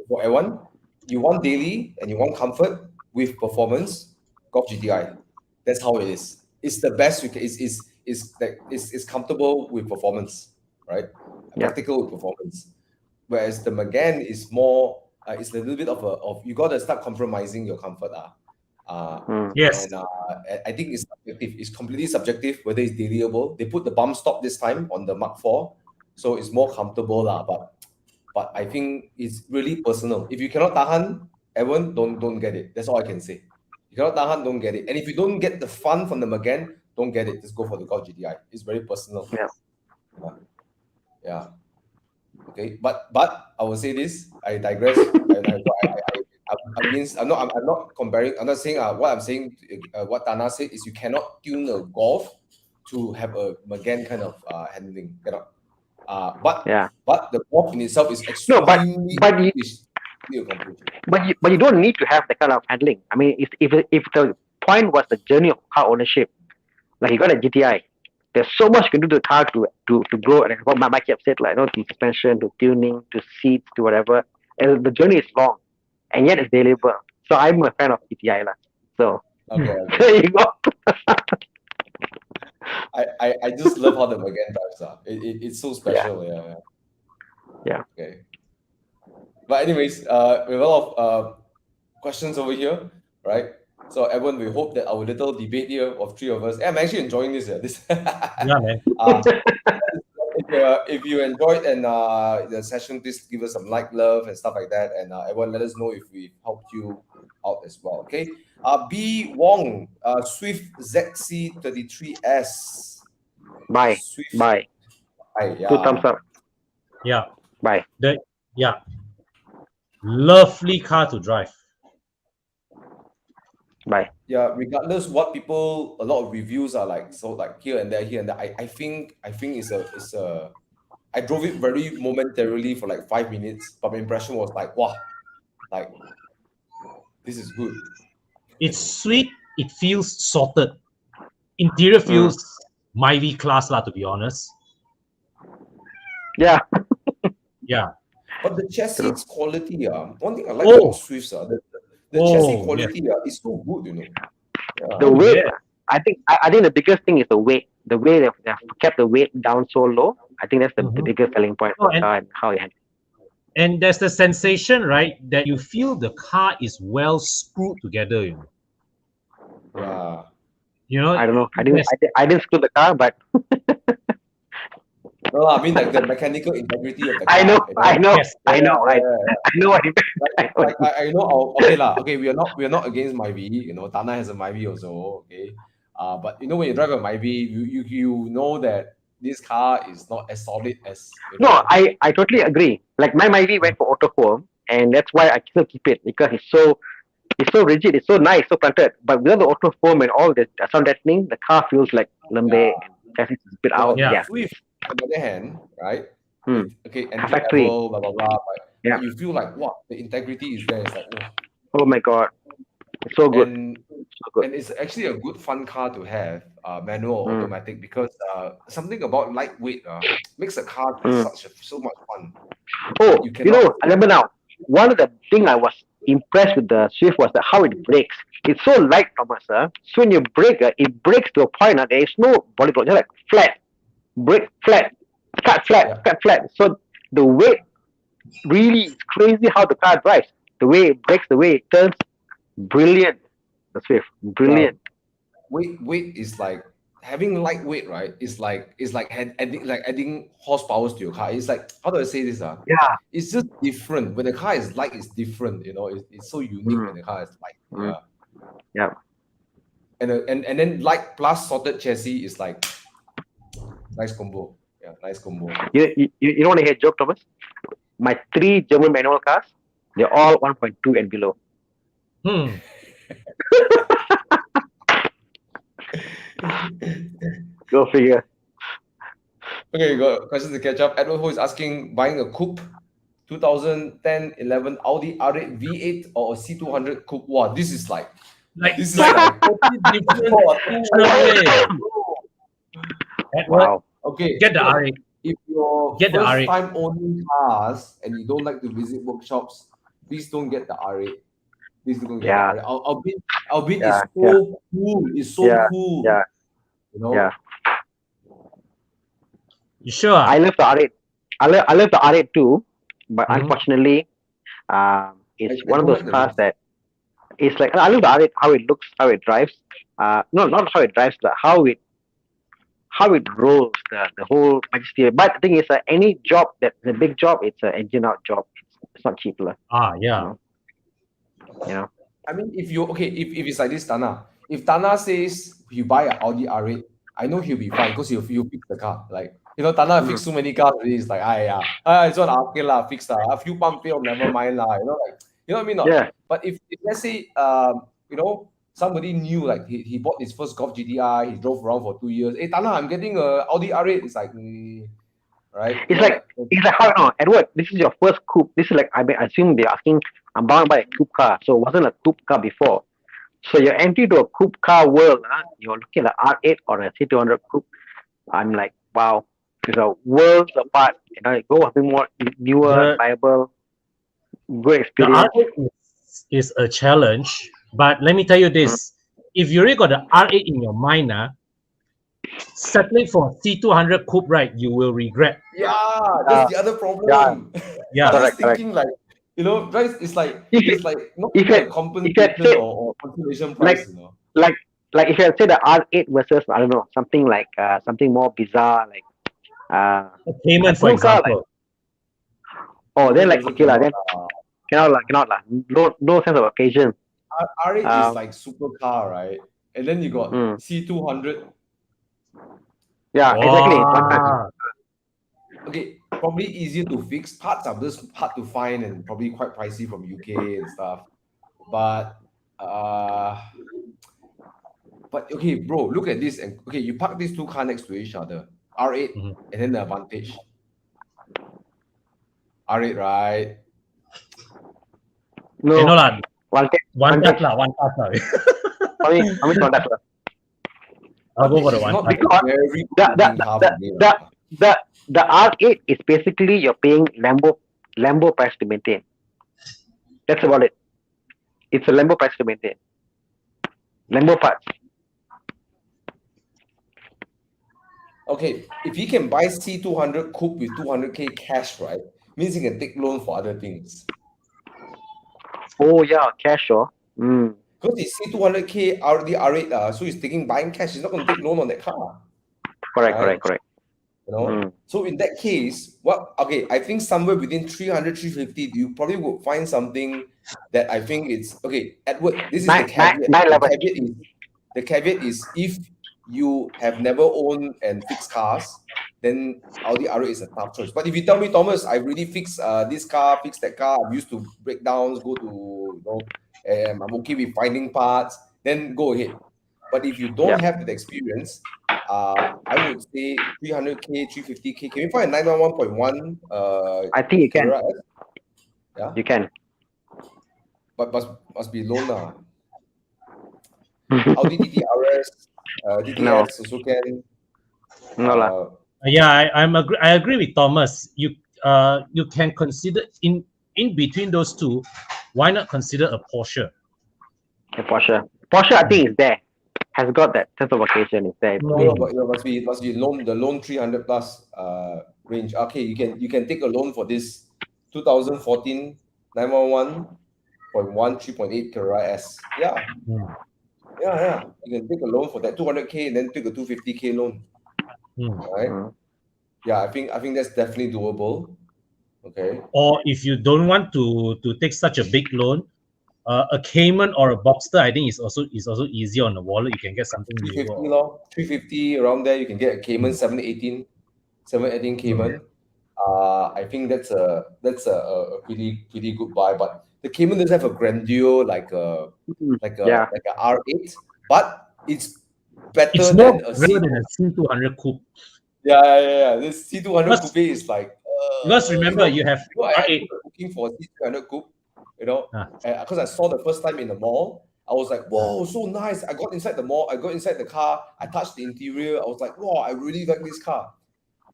for everyone, you want daily and you want comfort with performance, Golf GTI. That's how it is. It's the best you can. It's comfortable with performance, right? Yeah. Practical with performance. Whereas the Megane is more. It's a little bit of you got to start compromising your comfort. Yes. And I think it's subjective. It's completely subjective whether it's dailyable. They put the bump stop this time on the Mark IV, so it's more comfortable lah. But I think it's really personal. If you cannot tahan, everyone don't get it. That's all I can say. You cannot tahan, don't get it. And if you don't get the fun from the Megane, don't get it. Just go for the Golf GTI. It's very personal. Yeah. Okay. But I will say this. I digress. I'm not comparing. I'm not saying what I'm saying. What Thana said is you cannot tune a Golf to have a Megane kind of handling. Cannot. But the Golf in itself is extremely accomplished. But you don't need to have that kind of handling. I mean, if the point was the journey of car ownership, like you got a GTI, there's so much you can do to the car to grow. And what Mike said, like, you know, to suspension, to tuning, to seats, to whatever. And the journey is long, and yet it's deliverable. So I'm a fan of GTI lah. So there you go. I just love how the Megane drives are. It's so special. Yeah. Okay. But anyways, we have a lot of questions over here, right? So everyone, we hope that our little debate here of three of us. I'm actually enjoying this. Yeah, man. If you enjoyed and the session, please give us some love and stuff like that. And everyone, let us know if we helped you out as well. Okay. B Wong, Swift ZC33S. Bye. Yeah. 2 thumbs up. Yeah. Bye. Lovely car to drive. Bye. Yeah, regardless what people, a lot of reviews are like, so like here and there. I think it's a. I drove it very momentarily for like 5 minutes, but my impression was like, wow, like this is good. It's sweet. It feels sorted. Interior feels Myvi class lah, to be honest. Yeah. Yeah. But the chassis quality, one thing I like about Swifts, the chassis quality is so good, you know. Yeah. The weight, I think the biggest thing is the weight. The way they have kept the weight down so low, I think that's the biggest selling point for the car and how it handles. And there's the sensation, right, that you feel the car is well screwed together, you know. Yeah. You know, I don't know. I didn't screw the car, but No, I mean like the mechanical integrity of the car. I know, I know, Yes. I know, Yeah, I know what you like I know. Okay lah. Okay, we are not against Myvi. You know, Thana has a Myvi also. Okay, but you know when you drive a Myvi, you know that this car is not as solid as you No, know. I totally agree. Like my Myvi went for autoform, and that's why I still keep it because it's so rigid, it's so nice, so planted. But without the autoform and all the sound deadening, the car feels like lambe and chassis is a bit Yeah, out. but Yeah. Swift, on the other hand, right? Hmm. Okay, entry Factory. level, blah blah blah. Yeah. But you feel like what the integrity is there. It's like, Oh my god, it's so good, and so good. and it's actually a good fun car to have, manual or Mm. automatic, because something about lightweight makes a car Mm. so much fun. Oh, You you cannot. know, I remember now. One of the thing I was impressed with the Swift was how it brakes. It's so light, Thomas. So when you brake, it brakes to a point. There is no body block. It's like flat, brake flat, cut flat, Yeah. cut flat. So the weight really is crazy how the car drives. The way it brakes, the way it turns, brilliant. The Swift, brilliant. Weight is like having lightweight, right? It's like adding horsepower to your car. It's like, how do I say this? Yeah. It's just different. When the car is light, it's different. You know, it's so unique when the car is light. Mm. Yeah. Yeah. And then light plus sorted chassis is like nice combo. Yeah, nice combo. You don't want to hear a joke, Thomas? My 3 German manual cars, they're all 1.2 and below. Hmm. Go figure. Okay, you got questions to catch up. Edward Ho is asking, buying a coupe, 2010-11 Audi R8 V8 or a C200 coupe. Wow, this is like This is like totally different way. Edward, Wow. okay. get the so R8. if you're Get the first R8. time owning cars and you don't like to visit workshops, please don't get the R8. Please don't get Yeah. the R8. Albeit Yeah, it's so cool. It's so Yeah, cool. yeah, You know? yeah. You sure? I love the R8. I love the R8 too, but Mhm. unfortunately, it's I one of don't those like the cars looks. that it's like I love the R8, how it looks, how it drives. No, not how it drives, but how it rolls, the whole majesty. But the thing is, any job that's a big job, it's an engine out job. It's not cheap, lah. Yeah. You know. I mean, if it's like this, Tana, if Tana says you buy an Audi R8, I know he'll be fine because he'll fix the car. Like, you know, Tana fix so many cars already. It's like, it's not okay lah, fix lah. A few pump fail, never mind lah. You know, like, you know what I mean? Not? Yeah. But if let's say, you know, somebody new, like he bought his first Golf GTI, he drove around for 2 years. Hey, Tana, I'm getting a Audi R8. It's like, right? It's like how Edward, this is your first coupe. This is like I assume they're asking. I'm bound by a coupe car, so it wasn't a coupe car before. So you're entry to a coupe car world. You're looking at an R8 or a C200 coupe. I'm like, wow, it's a worlds apart. You know, go something more newer, viable, good The experience. R8 is a challenge, but let me tell you this: if you already got the R8 in your mind, settling for C200 coupe, right, you will regret. Yeah, that's the other problem. Yeah. I'm just Correct. thinking like, you know, guys, it's like not if a it compensation said- or consolation price, you know. Like if you had said the R8 versus I don't know something like something more bizarre like A Cayman, for cool car, example. then like Also okay lah, then cannot lah. No sense of occasion. R8 is like supercar, right? And then you got C200. Yeah, exactly. Wow. Okay, probably easier to fix. Parts are just hard to find and probably quite pricey from UK and stuff. But okay, bro, look at this. And okay, you park these two cars next to each other, R8 and then the Advantage. R8, right? No, No lah. one touch. One touch lah. I mean one touch. I'll go for the It's one not touch. a very good looking car for me, lah. The R8 is basically you're paying Lambo price to maintain. That's about it. It's a Lambo price to maintain. Lambo parts. Okay, if he can buy C200 coupe with 200K cash, right, means he can take loan for other things. Oh yeah, cash or. Because it's C200K Audi R8, so he's buying cash. He's not going to take loan on that car. Correct. You know, so in that case, I think somewhere within 300, 350, you probably would find something that I think it's okay. Edward, this is the caveat. The caveat is if you have never owned and fixed cars, then Audi R8 is a tough choice. But if you tell me, Thomas, I really fix this car, fix that car, I'm used to breakdowns, go to I'm okay with finding parts, then go ahead. But if you don't have that experience, I would say 300K, 350K. Can you find a 911.1? I think you can. Yeah, you can. But must be loan lah. Audi TTRS, TTS also can. No lah. Yeah, I agree with Thomas. You can consider in between those two. Why not consider a Porsche? A Porsche, I think is there. Has got that sense of occasion. Is there? No, but it must be the loan 300 plus range. Okay, you can take a loan for this 2014 911.1 3.8 Carrera S. Yeah. You can take a loan for that 200K and then take a 250K loan. Right? Yeah, I think that's definitely doable. Okay. Or if you don't want to take such a big loan, a Cayman or a Boxster, I think is also easier on the wallet. You can get something 350 lor, 350 around there. You can get a Cayman 718 Cayman. I think that's a pretty good buy. But the Cayman doesn't have a grandeur like a R8, but it's better than a C200 Coupe. Yeah. This C200 Coupe is like. Because remember, you have I looking for a C200 Coupe. Because I saw the first time in the mall, I was like, whoa, so nice. I got inside the mall, I got inside the car, I touched the interior, I was like, wow, I really like this car.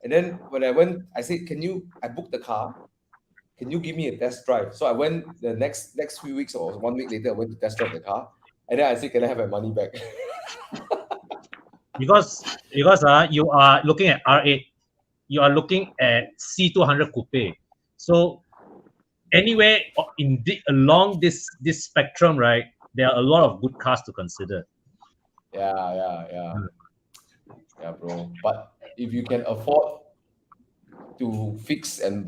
And then when I went, I said, I booked the car, can you give me a test drive? So I went the next few weeks, or 1 week later, I went to test drive the car, and then I said, can I have my money back? because you are looking at R8, you are looking at C200 Coupe. So anywhere along this spectrum, right, there are a lot of good cars to consider. Yeah, bro. But if you can afford to fix and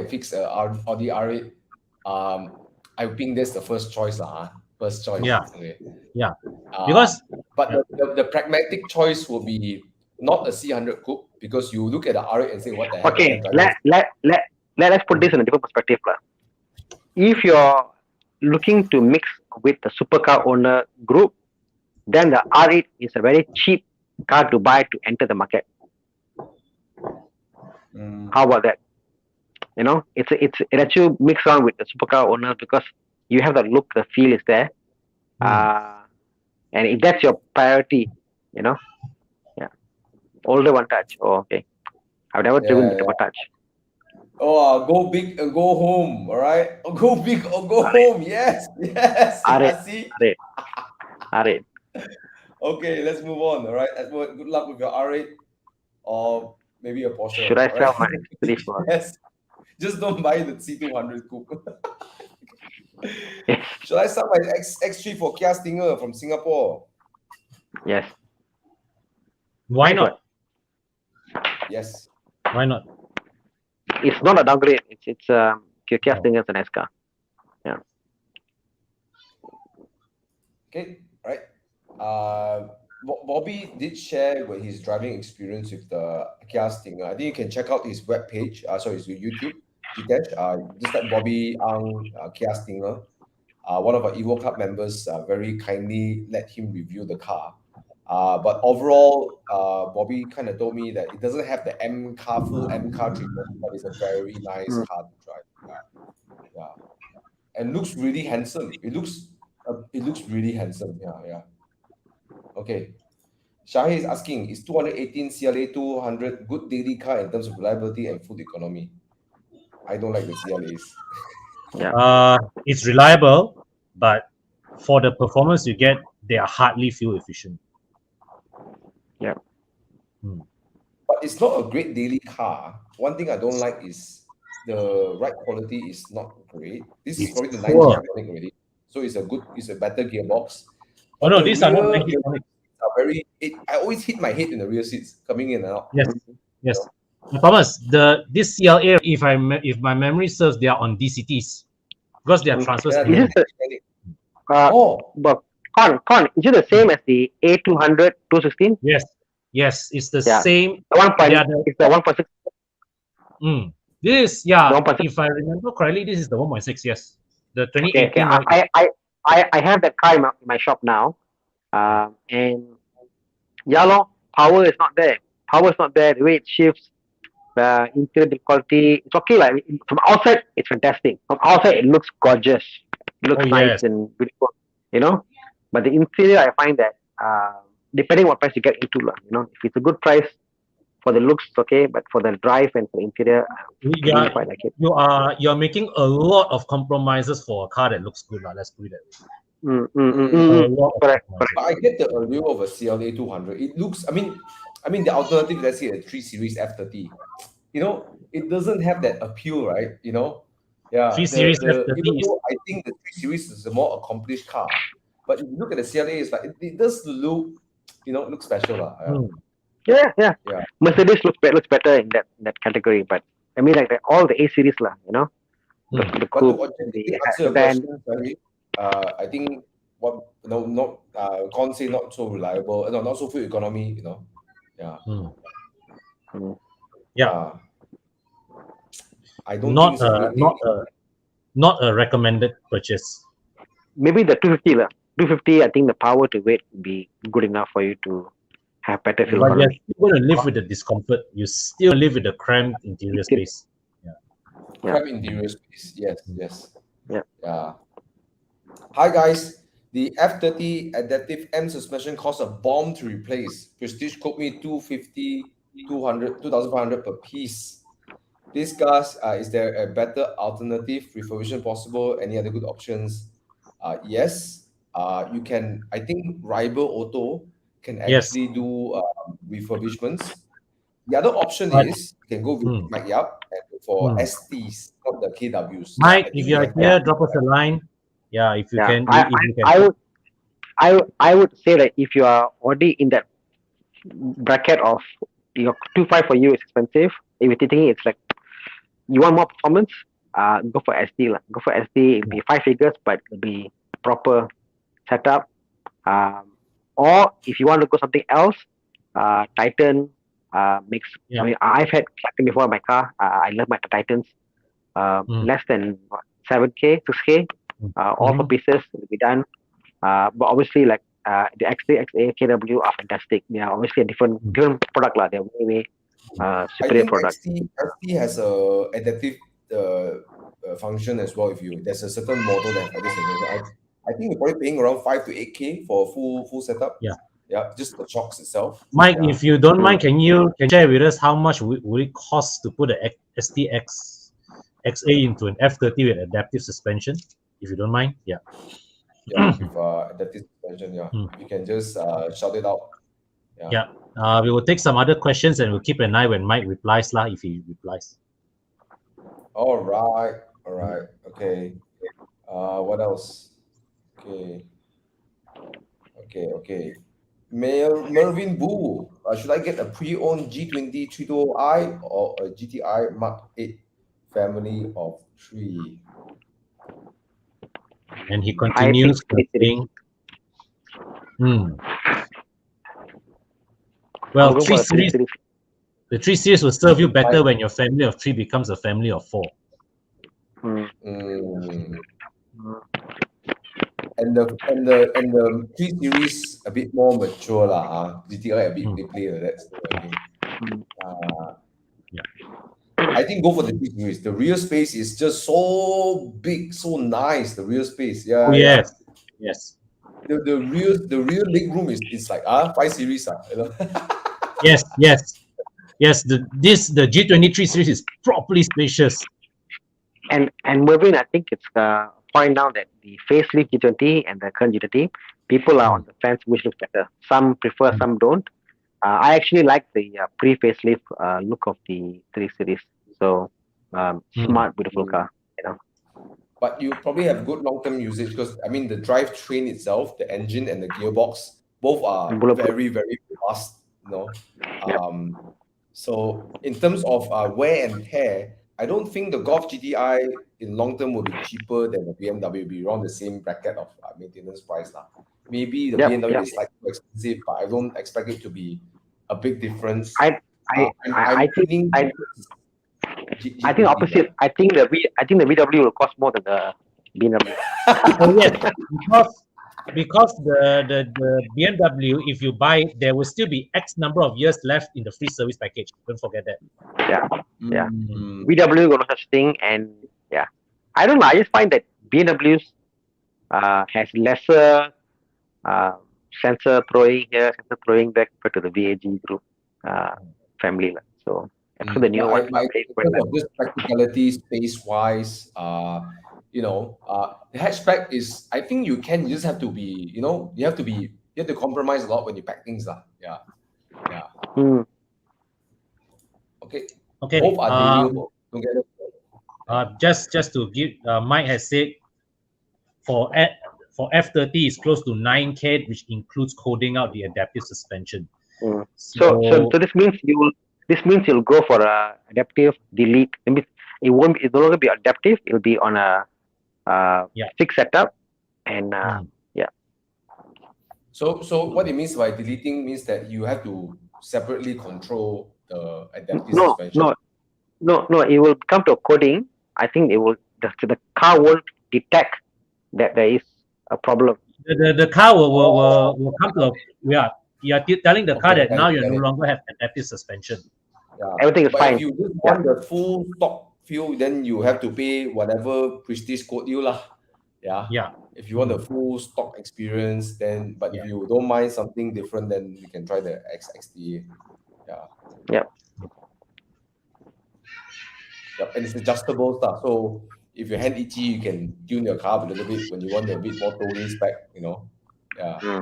fix a Audi R8, I think that's the first choice lah. First choice. Yeah. Okay. Yeah. But the pragmatic choice will be not a C100 Coupe, because you look at the R8 and say, what the heck? Okay, let's put this in a different perspective lah. If you're looking to mix with the supercar owner group, then the R8 is a very cheap car to buy to enter the market. How about that? It actually mix around with the supercar owner because you have the look, the feel is there, and if that's your priority, older one touch. Oh, okay. I've never driven the double touch. Oh, go big or go home, all right? Go big or go home. Yes. R8. Okay, let's move on, all right? Edward, good luck with your R8 or maybe a Porsche. Should I sell my three? Yes. Just don't buy the C200 Coupe. Should I sell my X3 for Kia Stinger from Singapore? Yes. Why not? Yes. Why not? It's not a downgrade. It's Kia Stinger is a nice car. Yeah. Okay. Right. Bobby did share with his driving experience with the Kia Stinger. I think you can check out his webpage. His YouTube. Just like Bobby Ang, Kia Stinger. One of our Evo Club members very kindly let him review the car. But overall, Bobby kind of told me that it doesn't have the full M car treatment, but it's a very nice car to drive. Yeah. And looks really handsome. It looks really handsome. Yeah. Okay. Shahi is asking, is 218 CLA 200 good daily car in terms of reliability and fuel economy? I don't like the CLAs. Yeah. It's reliable, but for the performance you get, they are hardly fuel efficient. Yeah. But it's not a great daily car. One thing I don't like is the ride quality is not great. This is probably the 90 already. So it's a better gearbox. Oh no, these are not 90. I always hit my head in the rear seats coming in and out. Yes. Thomas, this CLA, if my memory serves, they are on DCTs because they are transfer Yeah, Is students. it oh, but is it the same as the A200 216? Yes, it's the Yeah, same. the one They point. are the It's the 1.6. This The 1.6. if I remember correctly, this is the 1.6. Yes, the Okay, okay. 2018 one. I have that car in my shop now. And yeah, lor, power is not there. Power is not there. The way it shifts, the interior quality, it's okay. Like from outside, it's fantastic. From outside, it looks gorgeous. It looks Oh nice yes, and beautiful, you know. But the interior, I find that depending what price you get into, lah, if it's a good price for the looks, it's okay. But for the drive and for the interior, I you didn't are quite like it. you're making a lot of compromises for a car that looks good. Let's put it that way. A mm, lot of Correct, compromises. correct. but I get the allure of a CLA 200. It looks, I mean, the alternative, let's say a 3 Series F30, it doesn't have that appeal, right? Yeah, 3 Series even F30 is though I think the 3 Series is a more accomplished car, but if you look at the CLA, it's like it does look, look special, lah. mm, Yeah, yeah. Yeah. Mercedes looks better in that category, but I mean like all the A series lah, the But to coupe, objectively the answer your sedan. question, sorry, I think what no not can't say not so reliable, no, not so fuel economy, yeah. Mm. yeah, I don't think it's a great thing. not a recommended purchase. Maybe the 250 lah. 250, I think the power to weight would be good enough for you to have better fuel But you're economy. still going to live with the discomfort. You still live with the cramped interior space. Crab interior space, yes. Yeah. Yeah. Hi guys, the F30 adaptive M suspension costs a bomb to replace. Prestige quote me 250, 200, 2,500 per piece. These cars, is there a better alternative refurbishment possible? Any other good options? Yes, you can. I think Rival Auto can Yes. actually do refurbishments. The other option But- is you can go with Mike Yap and look for STs, not the KWs. Mike, I if think you're they have- here, drop us a line. Yeah, if you Yeah. can. I, if you can. I, I would I would say that if you are already in that bracket of 2.5 for you is expensive. If you're thinking it's like you want more performance, go for SD lah. Go for SD. It'll be 5 figures, but it'll be proper setup. Or if you want to go something else, Titan makes. Yeah. I mean, I've had Titan before in my car. I love my Titans. Less than 7K, 6K. All for pieces will be done. But obviously, like the X3, XA, KW are fantastic. They are obviously a different product lah. They're way I superior think product. XT has a adaptive function as well. If there's a certain model that has this, I think you're probably paying around 5 to 8K for a full setup. Yeah, just the shocks itself. Mike, Yeah. if you don't mind, can you share with us how much would it cost to put a STX XA into an F30 with adaptive suspension? If you don't mind, with adaptive suspension, you can just shout it out. Yeah. We will take some other questions and we'll keep an eye when Mike replies lah. If he replies. All right. Okay. What else? Okay. Mervin Boo, should I get a pre-owned G20 320i or a GTI Mark 8 family of 3? And he continues saying, well, 3 series. The 3 series will serve you better when your family of 3 becomes a family of 4. And the 3 series a bit more mature lah. GTI a bit they play that. I think go for the 3 series. The rear space is just so big, so nice. The rear space, Yes. The rear leg room is like 5 series. Yes. The G23 series is properly spacious. And Mervin, I think it's point out that the facelift G20 and the current G20, people are on the fence which looks better. Some prefer, some don't. I actually like the pre-facelift look of the 3 Series. So smart, beautiful car. But you probably have good long-term usage because I mean the drivetrain itself, the engine and the gearbox, both are very, very fast. So in terms of wear and tear, I don't think the Golf GTI in long term will be cheaper than the BMW. Will be around the same bracket of maintenance price lah. Maybe the Yep, BMW yep. is slightly more expensive, but I don't expect it to be a big difference. I I I'm I think feeling I think G20, yeah. opposite. I think the VW will cost more than the BMW. Oh yes, because the BMW, if you buy it, there will still be X number of years left in the free service package. Don't forget that. Yeah, yeah. Mm. VW got no such thing, and yeah, I don't know. I just find that BMWs has lesser sensor throwing here, sensor throwing back compared to the VAG group family lah. So for the new ones, But plays in quite terms well. of this practicality, space-wise, the hatchback is. I think you just have to be. You have to compromise a lot when you pack things lah. Yeah, yeah. Hmm. Okay. Okay. Both are deliverable together. Just to give, Mike has said for F30 is close to 9K, which includes coding out the adaptive suspension. So this means you'll go for a adaptive delete. It means it no longer be adaptive. It'll be on a fixed setup, and yeah. So what it means by deleting means that you have to separately control the adaptive suspension. No. It will come to a coding. I think it will. The car won't detect that there is a problem. The car will come to you're telling the car Okay, that now you got no it. longer have adaptive suspension. Yeah. Everything is But fine. if you just want the full stock fuel, then you have to pay whatever Prestige quote you lah. Yeah. Yeah. If you want the full stock experience, then but if you don't mind something different, then you can try the XXDA. Yeah. Yep. Yep. And it's adjustable stuff. So if your hand itchy, you can tune your car up a little bit when you want a bit more towing spec. Yeah.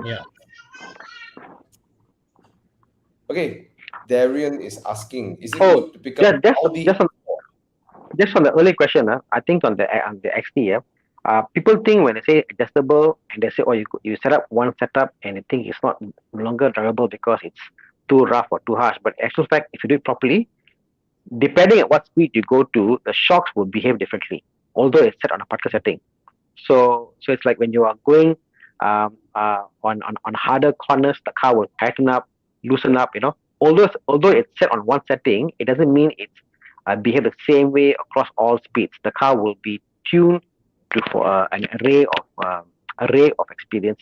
Yeah. Okay. Darian is asking, is it good to pick up Audi? Just on the early question, I think on the XT, people think when they say adjustable and they say, oh, you set up one setup and they think it's no longer drivable because it's too rough or too harsh. But actual fact, if you do it properly, depending on what speed you go to, the shocks will behave differently, although it's set on a particular setting. So it's like when you are going on harder corners, the car will tighten up, loosen up. Although it's set on one setting, it doesn't mean it's behave the same way across all speeds. The car will be tuned for an array of experience,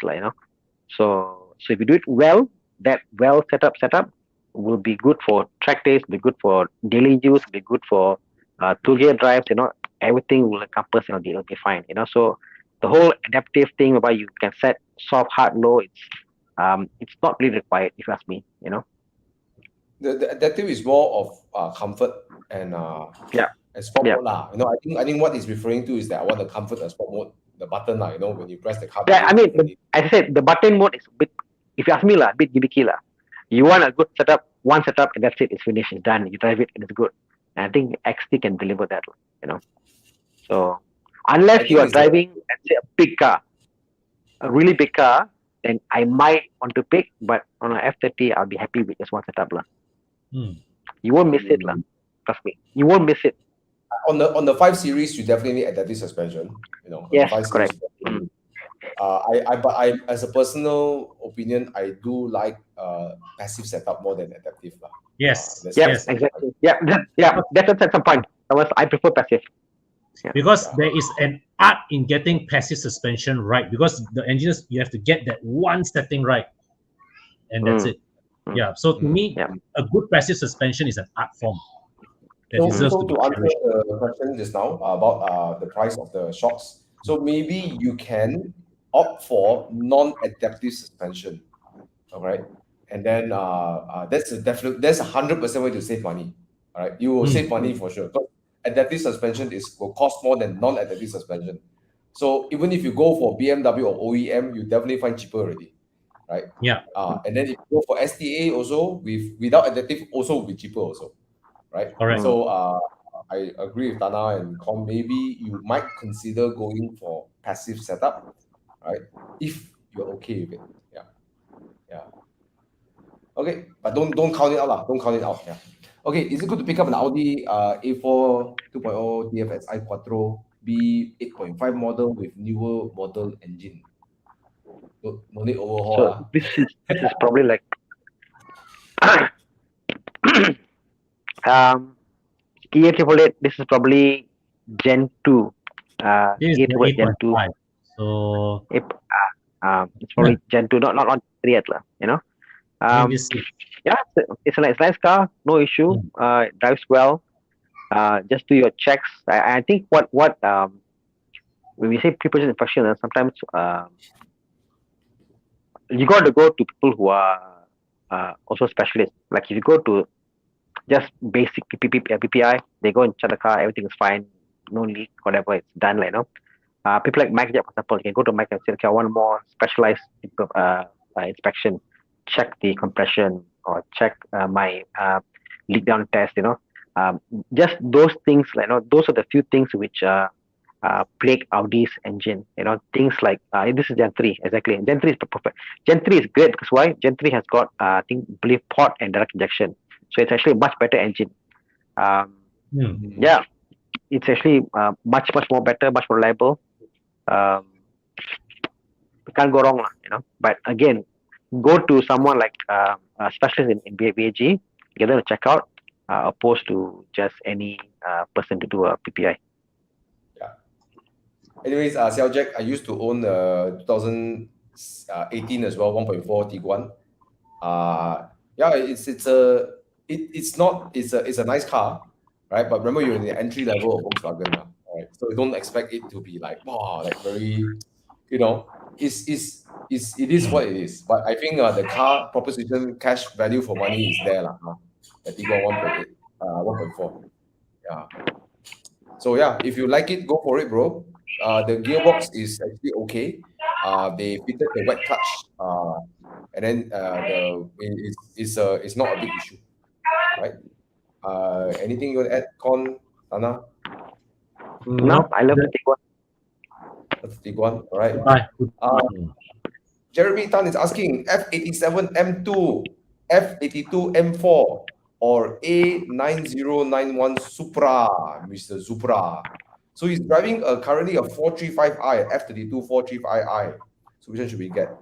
So if you do it well, that well setup will be good for track days, be good for daily use, be good for two-gear drives. Everything will encompass. It'll be fine. So the whole adaptive thing about you can set soft, hard, low. It's not really required, if you ask me. The adaptive is more of comfort and sport mode lah. I think what he's referring to is that I want the comfort and sport mode, the button lah. When you press the car. Yeah, I mean, as I said, the button mode is a bit. If you ask me a bit gimmicky lah. You want a good setup, one setup, and that's it. It's finished. It's done. You drive it, and it's good. And I think XT can deliver that. So unless you are driving, let's say, a big car, a really big car, then I might want to pick. But on an F30, I'll be happy with just one setup lah. You won't miss it lah. Trust me, you won't miss it. On the 5 Series, you definitely need adaptive suspension. Yes, 5 correct. I as a personal opinion, I do like passive setup more than adaptive lah. Yes. Yes, exactly. That's some point. I prefer passive. Because there is an art in getting passive suspension right. Because the engineers, you have to get that one setting right, and that's it. Yeah. So to me, a good passive suspension is an art form. So to answer the question just now about the price of the shocks, so maybe you can opt for non-adaptive suspension, all right? And then that's a 100% way to save money, all right? You will save money for sure. But adaptive suspension will cost more than non-adaptive suspension. So even if you go for BMW or OEM, you definitely find cheaper already, right? Yeah. And then if you go for STA also without adaptive, also will be cheaper also, right? Correct. So I agree with Thana and Com. Maybe you might consider going for passive setup, right? If you're okay with it, yeah. Okay, but don't count it out lah. Don't count it out. Yeah. Okay, is it good to pick up an Audi A4 2.0 TFSI Quattro B 8.5 model with newer model engine? No need overhaul. So this is probably like Kia 888. This is probably Gen 2. This is Kia the 888 Gen 2. 8.5. So It's probably Gen 2, not 3 yet, you know. I think this is Yeah, it's a nice car, no issue. It drives well. Just do your checks. I think what when we say pre-purchase inspection, sometimes you got to go to people who are also specialists. Like if you go to just basic PPI, they go and check the car, everything is fine, no leak, whatever, it's done, people like Mike, for example, you can go to Mike and say, okay, I want more specialized inspection, check the compression or check my leak down test, just those things, those are the few things which plague Audi's engine, things like this is Gen 3, exactly. Gen 3 is perfect. Gen 3 is great because why? Gen 3 has got, I believe, port and direct injection. So it's actually a much better engine. Yeah, it's actually much more better, much more reliable. Um, can't go wrong, But again, go to someone like a specialist in VAG, get them to check out, opposed to just any person to do a PPI. Yeah. Anyways, Xiao Jack, I used to own 2018 as well, 1.4 Tiguan. Yeah, it's a nice car, right? But remember, you're in the entry level of Volkswagen, right? So you don't expect it to be like wow, like very, it is what it is. But I think the car proposition, cash value for money is there, the Tiguan 1.8, 1.4. Yeah. So yeah, if you like it, go for it, bro. The gearbox is actually okay. They fitted the wet clutch, and then it's not a big issue, right? Anything you want to add, Con, Thana? No, I love the Tiguan. That's the big one. All right. goodbye. Jeremy Tan is asking F87 M2, F82 M4, or A9091 Supra, Mr. Supra. So he's driving currently a 435i, F32 435i. So which one should we get?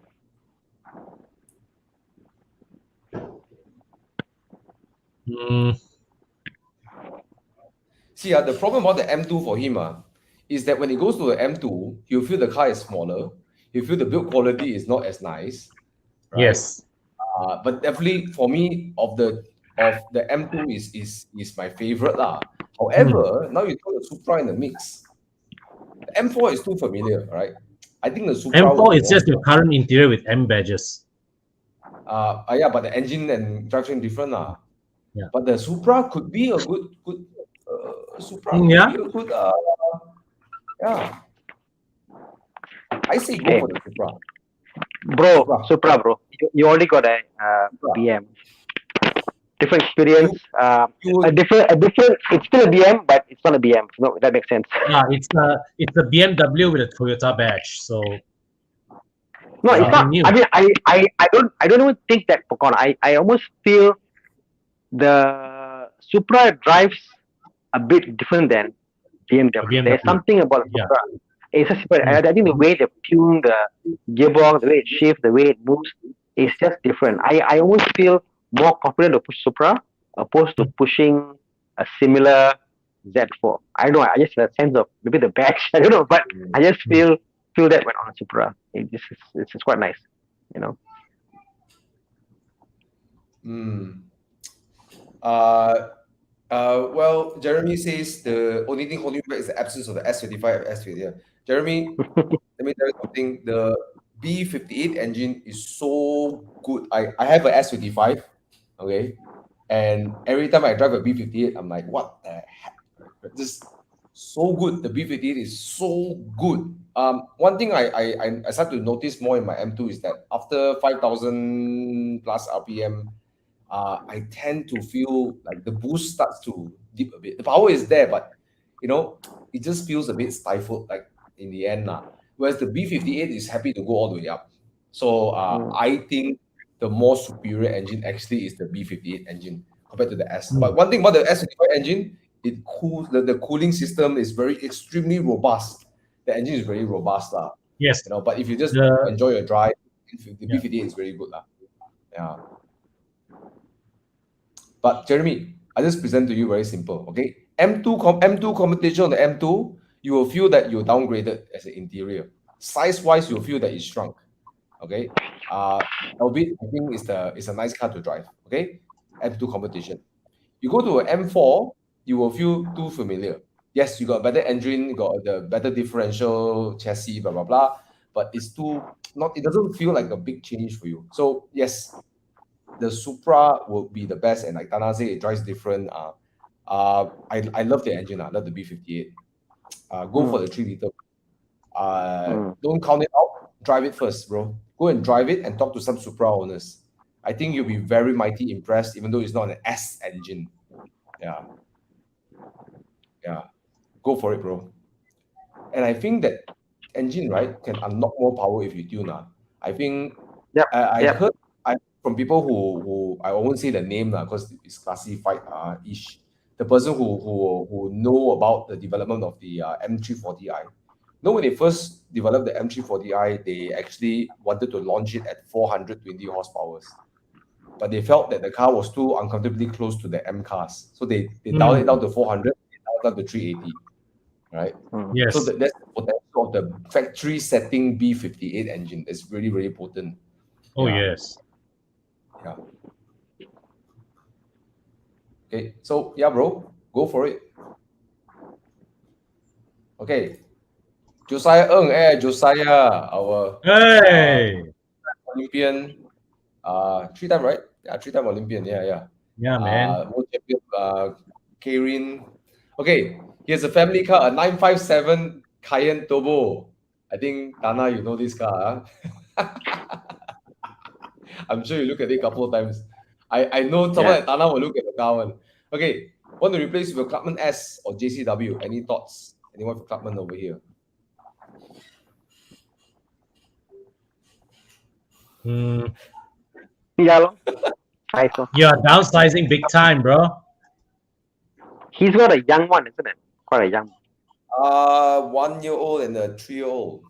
See, the problem about the M2 for him is that when he goes to the M2, he'll feel the car is smaller. He'll feel the build quality is not as nice. Right? Yes. But definitely for me, of the M2 is my favorite lah. However, now you throw the Supra in the mix. The M4 is too familiar, right? I think the Supra M4 is just your current interior with M badges. Yeah, but the engine and drivetrain different lah. Yeah. But the Supra could be a good Supra. Yeah. Could be a good yeah. I say go for the Supra. Supra, bro. You already got a BM. Different experience. A different. It's still a BM, but it's not a BM. No, that makes sense. Yeah, it's a BMW with a Toyota badge. So no, it's not. New. I mean, I don't even think that, Pokon. I almost feel the Supra drives a bit different than BMW. There's something about the Supra. Yeah. It's just, I think the way they tune the gearbox, the way it shifts, the way it moves, is just different. I almost feel more confident to push Supra opposed to pushing a similar Z4. I don't know. I just have a sense of maybe the badge. I don't know, but I just feel that when on a Supra, it's just quite nice, Well, Jeremy says the only thing holding back is the absence of the S25 S50. Jeremy, let me tell you something. The B58 engine is so good. I have an S55, okay, and every time I drive a B58, I'm like, what the heck? Just so good. The B58 is so good. One thing I start to notice more in my M2 is that after 5,000 plus RPM, I tend to feel like the boost starts to dip a bit. The power is there, but it just feels a bit stifled, like in the end. Whereas the B58 is happy to go all the way up. So I think the more superior engine actually is the B58 engine. compared to the S. But one thing about the S25 engine, it cools. The cooling system is extremely robust. The engine is very robust, lah. Yes. But if you just The- enjoy your drive, the Yeah. B58 is very good, lah. Yeah. But Jeremy, I just present to you very simple. Okay, M2 competition on the M2, you will feel that you're downgraded as an interior. Size-wise, you'll feel that it's shrunk. Okay, albeit I think it's a nice car to drive. Okay, M2 competition. You go to an M4, you will feel too familiar. Yes, you got a better engine, you got the better differential chassis, blah blah blah. But it's it doesn't feel like a big change for you. So yes, the Supra will be the best, and like Thana said, it drives different. I love the engine. I love the B58. Go for the 3 liter. Don't count it out. Drive it first, bro. Go and drive it and talk to some Supra owners. I think you'll be very mighty impressed, even though it's not an S engine. Yeah. Go for it, bro. And I think that engine, right, can unlock more power if you tune. I think I heard from people who I won't say the name because it's classified ish. The person who know about the development of the M340i. When they first developed the M340i, they actually wanted to launch it at 420 horsepower. But they felt that the car was too uncomfortably close to the M cars. So they dialed it down to 400, they dialed down to 380. Right? Yes. So that's the potential of the factory setting B58 engine. It's really, really potent. Oh, yes. Yeah. Okay, so yeah, bro, go for it. Okay. Josiah Ng, Josiah, our Olympian, 3-time, right? Yeah, 3-time Olympian. Yeah, man. World champion, Karen. Okay, here's a family car, a 957 Cayenne Turbo. I think Thana, you know this car. I'm sure you look at it a couple of times. I know someone at Thana will look at the car one. Okay, want to replace with a Clubman S or JCW? Any thoughts? Anyone for Clubman over here? Yeah, you're downsizing big time, bro. He's got a young one, isn't it? Quite a young. 1-year-old and a 3-year-old.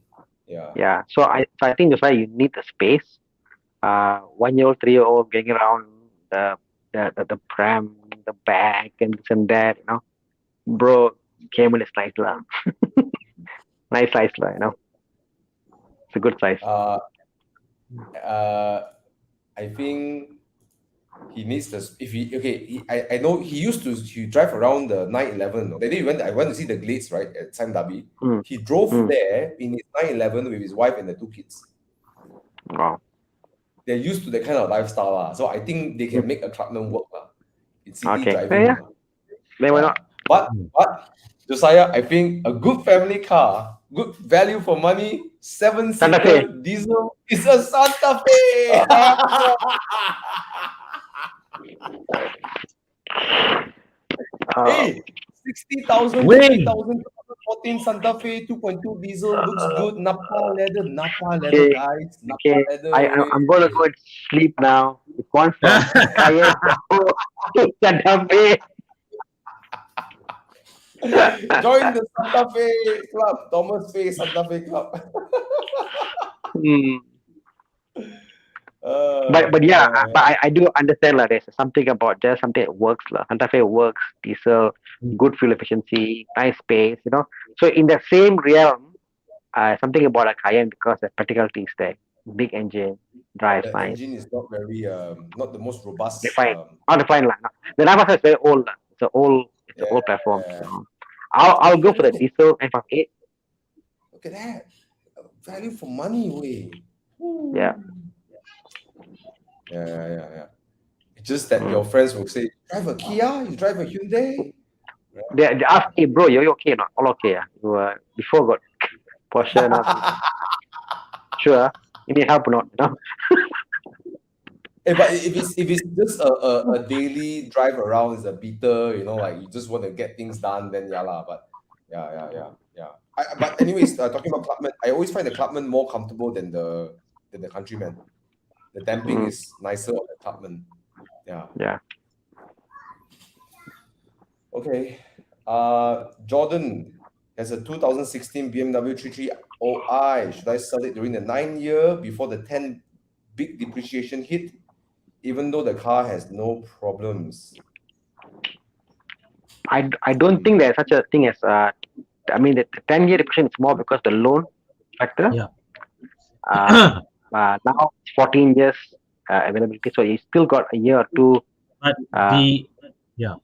Yeah. Yeah. So I think that's why you need the space. 1-year-old, 3-year-old getting around the pram, the bag, and this and that. Bro, Cayman is nice lah. Nice size lah. It's a good size. I think he needs this. I know he drive around the 911. That day I went to see the Glades, right, at Sam Dhabi. He drove there in his 911 with his wife and the 2 kids. Wow. They're used to that kind of lifestyle. So I think they can make a Clubman work. In city driving. Yeah. Then why not? But Josiah, I think a good family car, good value for money, 7-seater diesel is a Santa Fe. Hey, 60,000, 2014 Santa Fe 2.2 diesel looks good. Napa leather, guys. Napa leather. I'm gonna go and sleep now. It's one from Cayenne to Santa Fe. Join the Santa Fe Club, Thomas Fe Santa Fe Club. But yeah, but I do understand there's something about just something that works Santa Fe works, diesel, good fuel efficiency, nice space, So in the same realm, something about a Cayenne because the practicality is there. Big engine, drives the nice. engine is not very not the most robust. Defined. Not defined The Navas is very old. It's an old platform. I'll go for the diesel F8. Look at that. Value for money way. Yeah. Yeah. It's just that your friends will say, drive a Kia, you drive a Hyundai. They ask me, bro, you okay or not? All okay. You before got Porsche not. Sure. You need help or not? But if it's just a daily drive around, it's a beater, you just want to get things done, then But yeah. But anyways, talking about Clubman, I always find the Clubman more comfortable than the Countryman. The damping is nicer on the Clubman. Yeah. Okay. Jordan has a 2016 BMW 330i. Should I sell it during the 9 year before the 10 big depreciation hit, even though the car has no problems? I don't think there's such a thing as I mean the 10-year depreciation is more because the loan factor. Yeah. Now it's 14 years availability, so you still got a year or two. But Yeah,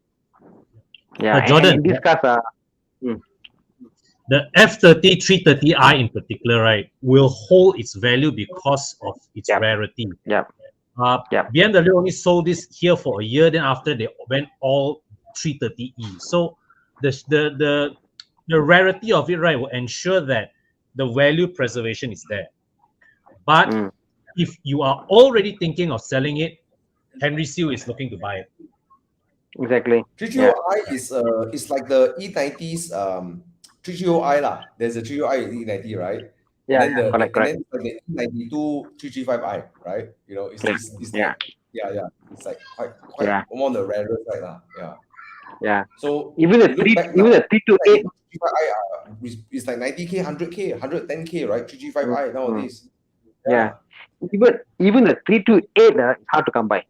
but and Jordan, in this case, the F30 330i in particular, right, will hold its value because of its yeah, rarity. yeah, yeah, BMW only sold this here for a year. Then after they went all 330e. So the rarity of it, right, will ensure that the value preservation is there. But mm, if you are already thinking of selling it, Henry Seal is looking to buy it. exactly. Yeah, 330i is like the E90's 330i lah. There's a 330i E90, right? yeah, And then correct, correct. like the E92 335i, right? You know, it's Yeah, it's yeah, like it's like quite yeah, more on the rarer side lah. Yeah. yeah. So Even the you look back now, even the 328. 335i is like 90k, 100k, 110k, right? 335i nowadays. Yeah. Even the 328 it's hard to come by.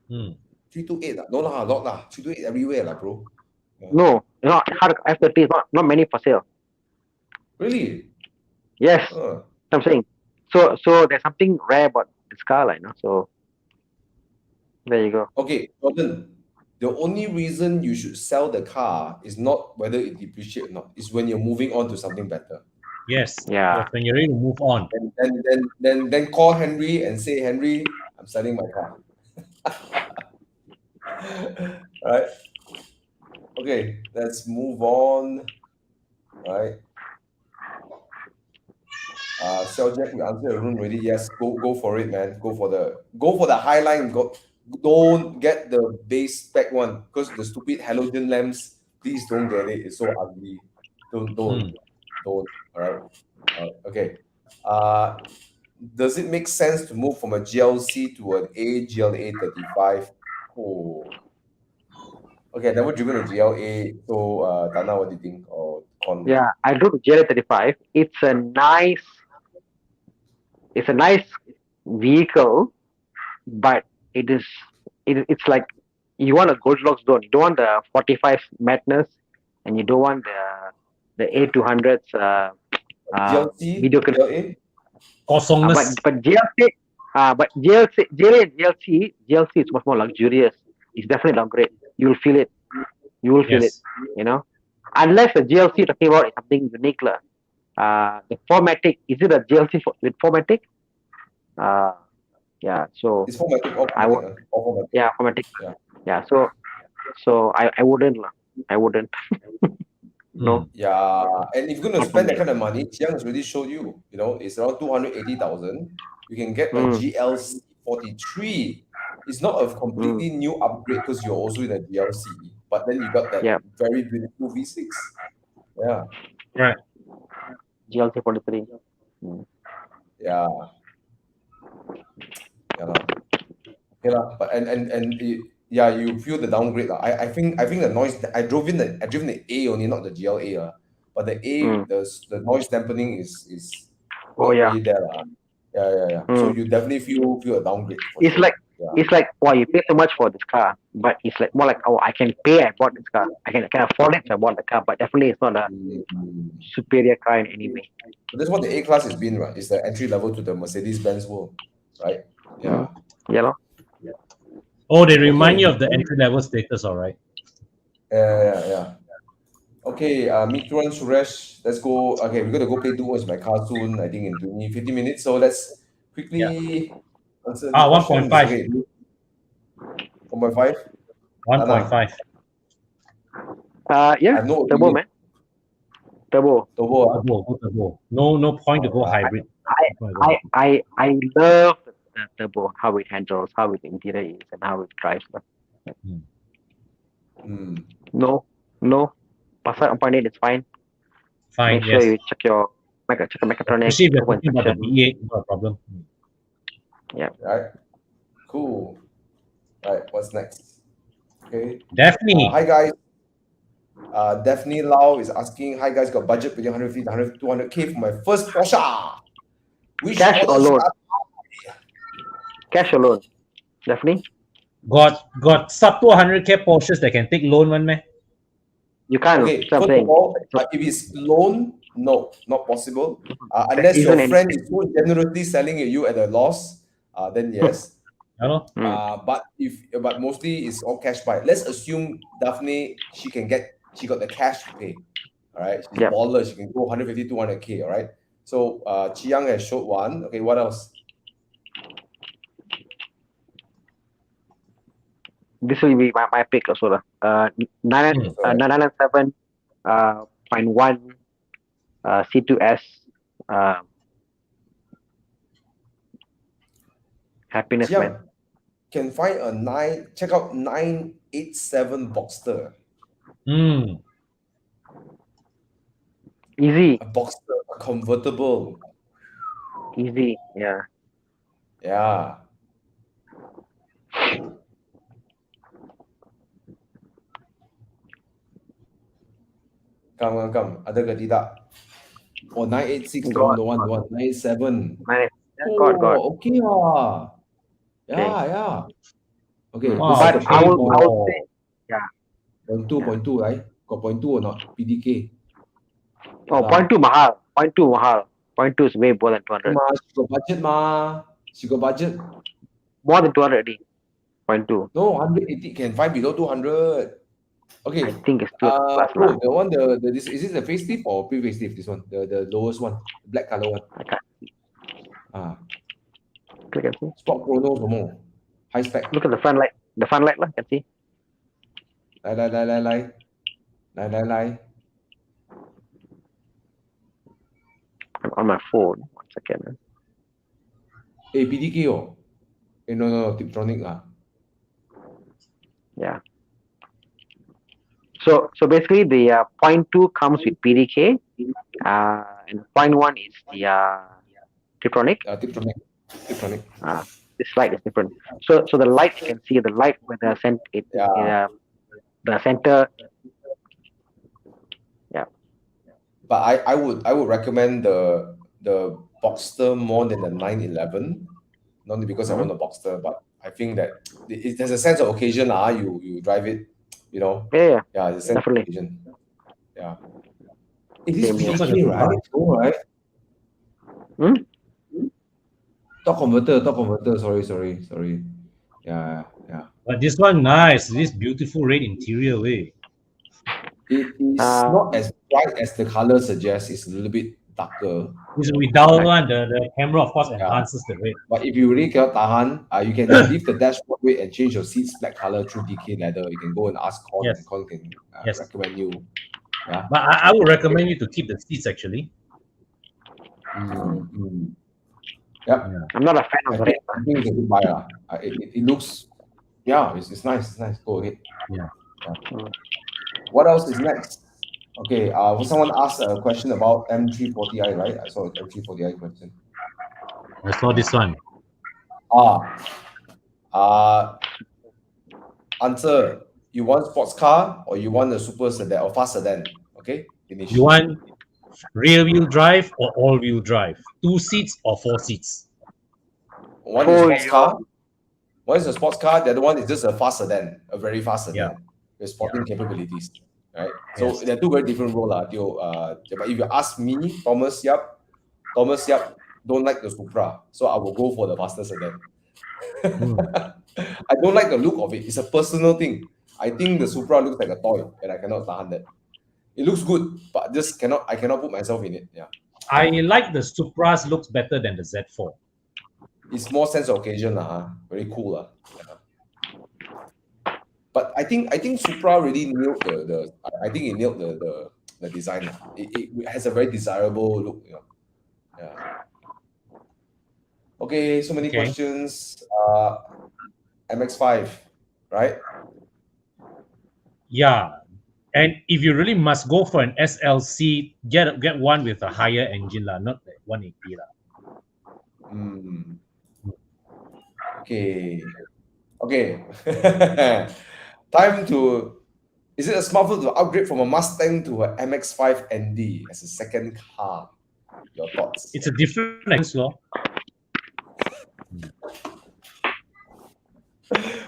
328 no lah, not lah. 328 everywhere lah, bro. Yeah. No, not hard. F30 is not many for sale. Really? Yes, I'm saying. So there's something rare about this car, like, so there you go. Okay, Jordan. The only reason you should sell the car is not whether it depreciates or not. It's when you're moving on to something better. Yes. Yeah. Yes, when you're ready to move on. And then call Henry and say, Henry, I'm selling my car. Right? Okay, let's move on. Right. Seljak, we answered the room already. Yes, go for it, man. Go for the high line. Don't get the base spec one, because the stupid halogen lamps, please don't get it. It's so ugly. Don't. All right. Okay. Does it make sense to move from a GLC to an GLA 35? Oh. Okay, I've never driven a GLA. So, Thana, what do you think? Or Con? Yeah, I drove the GLA 35. It's a nice vehicle, but it's like you want a Goldilocks zone. You don't want the 45 madness, and you don't want the A200s GLC? video GLA? Kosongness. but GLC GLA and GLC is much more luxurious. It's definitely downgrade. You'll feel it. You will feel Yes. it. Unless the GLC you're talking about is something unique, the 4MATIC, is it a GLC with 4MATIC? Yeah. So It's 4MATIC. I would. Yeah, 4MATIC. Yeah. Yeah. So I wouldn't. I wouldn't. No. Yeah, and if you're going to spend that kind of money, Chiang has already showed you, it's around 280,000. You can get a GLC 43. It's not a completely new upgrade because you're also in a GLC, but then you got that very beautiful V6. Yeah. Right. GLC 43. Yeah. Yeah. Okay, but you feel the downgrade. I think the noise. I've driven the A only, not the GLA. But the A, the noise dampening is not really there. Yeah. So you definitely feel a downgrade. It's like wow, you pay so much for this car, but it's like more like, oh, I can pay. I bought this car. I can afford it. So I bought the car, but definitely it's not a superior car in any way. So that's what the A class has been, right? It's the entry level to the Mercedes-Benz world, right? Yeah. Yeah. Oh, they remind you of the entry level status, all right? Yeah. Okay, Mitran Suresh, let's go. Okay, we're gonna go play duo with my car soon. I think in 15 minutes. So let's quickly answer. 1.5. Okay. 1.5. 1.5. Yeah. Turbo, man. Turbo. No point to go hybrid. I love the turbo, how it handles, how its interior is, and how it drives. No. Passat 1.8 is fine. Fine. Make sure you check your mechatronics. Especially if you're talking about the V8, no problem. Yeah. Right. Cool. Right. What's next? Okay. Definitely. Hi guys. Daphne Lau is asking, hi guys, got budget between 150 to 200K for my first Porsche. Which Cash or model should loan? I? Cash or loan? Definitely. Got sub to 100K Porsches that can take loan one, man. You can't. Okay, Stop first of saying. all, if it's loan, no, not possible. Unless Even your in. friend is so generously selling you at a loss, then yes. Hello? But mostly it's all cash buy. Let's assume Daphne, she got the cash to pay. All right, she's Yep. baller. She can go 150, 200K. All right. So Chi Yang has showed one. Okay, what else? This will be my pick also. 997 .1 C2S happiness Chi Yang man. can find check out 987 Boxster. Easy. A Boxster, a convertible. Easy. Yeah. Yeah. Come. Ada ke tidak? Oh, 986, God. the one. 987. Man, God. Oh, okay. Okay. Yeah. Okay, Mm. this is Wow. the But I will say, yeah. point two, right? Got point two or not? PDK. Oh, point two mahal. Point two is way more than 200. She got budget. More than 200 already. Point two. No, 180 can find below 200. Okay. I think it's 200 plus Bro, lah. the one this is it the facelift or pre-facelift? This one, the lowest one, black color one. I can't click and see. Sport Chrono some more. High spec. Look at the front light. The front light lah. Can see. 来， I'm on my phone. 1 second. PDK oh. No, Tiptronic lah. Yeah. So basically the point two comes with PDK, and point one is the Tiptronic. Tiptronic. This light is different. So the light, you can see the light with the the center. Yeah. But I would recommend the Boxster more than the 911. Not only because I want a Boxster, but I think that there's a sense of occasion. You drive it, you know. Yeah. Yeah, there's a sense Definitely. of occasion. Yeah. It is Same here. PDK, right? Oh, right. Top converter. Sorry. Yeah. But this one nice. This beautiful red interior way. It is not as bright as the color suggests. It's a little bit darker. This without one, the camera of course enhances the red. But if you really cannot tahan, you can leave the dashboard weight and change your seats black color through DK leather. You can go and ask Con, Yes. and Con can Yes. recommend you. Yeah. But I would recommend you to keep the seats actually. Yeah. I'm not a fan of the red. I think it's a good buy. It looks, it's nice. It's nice. Go ahead. Yeah. What else is next? Okay, someone asked a question about M340i, right? I saw an M340i question. I saw this one. Answer, you want sports car or you want a super sedan or fast sedan? Okay, finish. You want rear wheel drive or all wheel drive? 2 seats or 4 seats? One is sports car. One is a sports car. The other one is just a fast sedan, a very fast sedan with sporting capabilities. Right. So they're two very different roles. But if you ask me, Thomas Yap don't like the Supra. So I will go for the faster sedan. I don't like the look of it. It's a personal thing. I think the Supra looks like a toy and I cannot tahan that. It looks good, but I cannot put myself in it. Yeah. I like the Supra's looks better than the Z4. It's more sense of occasion. Very cool. Yeah. But I think Supra really nailed the design. It has a very desirable look. Yeah. Okay, so many questions. MX-5, right? Yeah. And if you really must go for an SLC, get one with a higher engine, not the 180. Okay. Time to. Is it a smart move to upgrade from a Mustang to a MX-5 ND as a second car? Your thoughts? It's a different experience, law.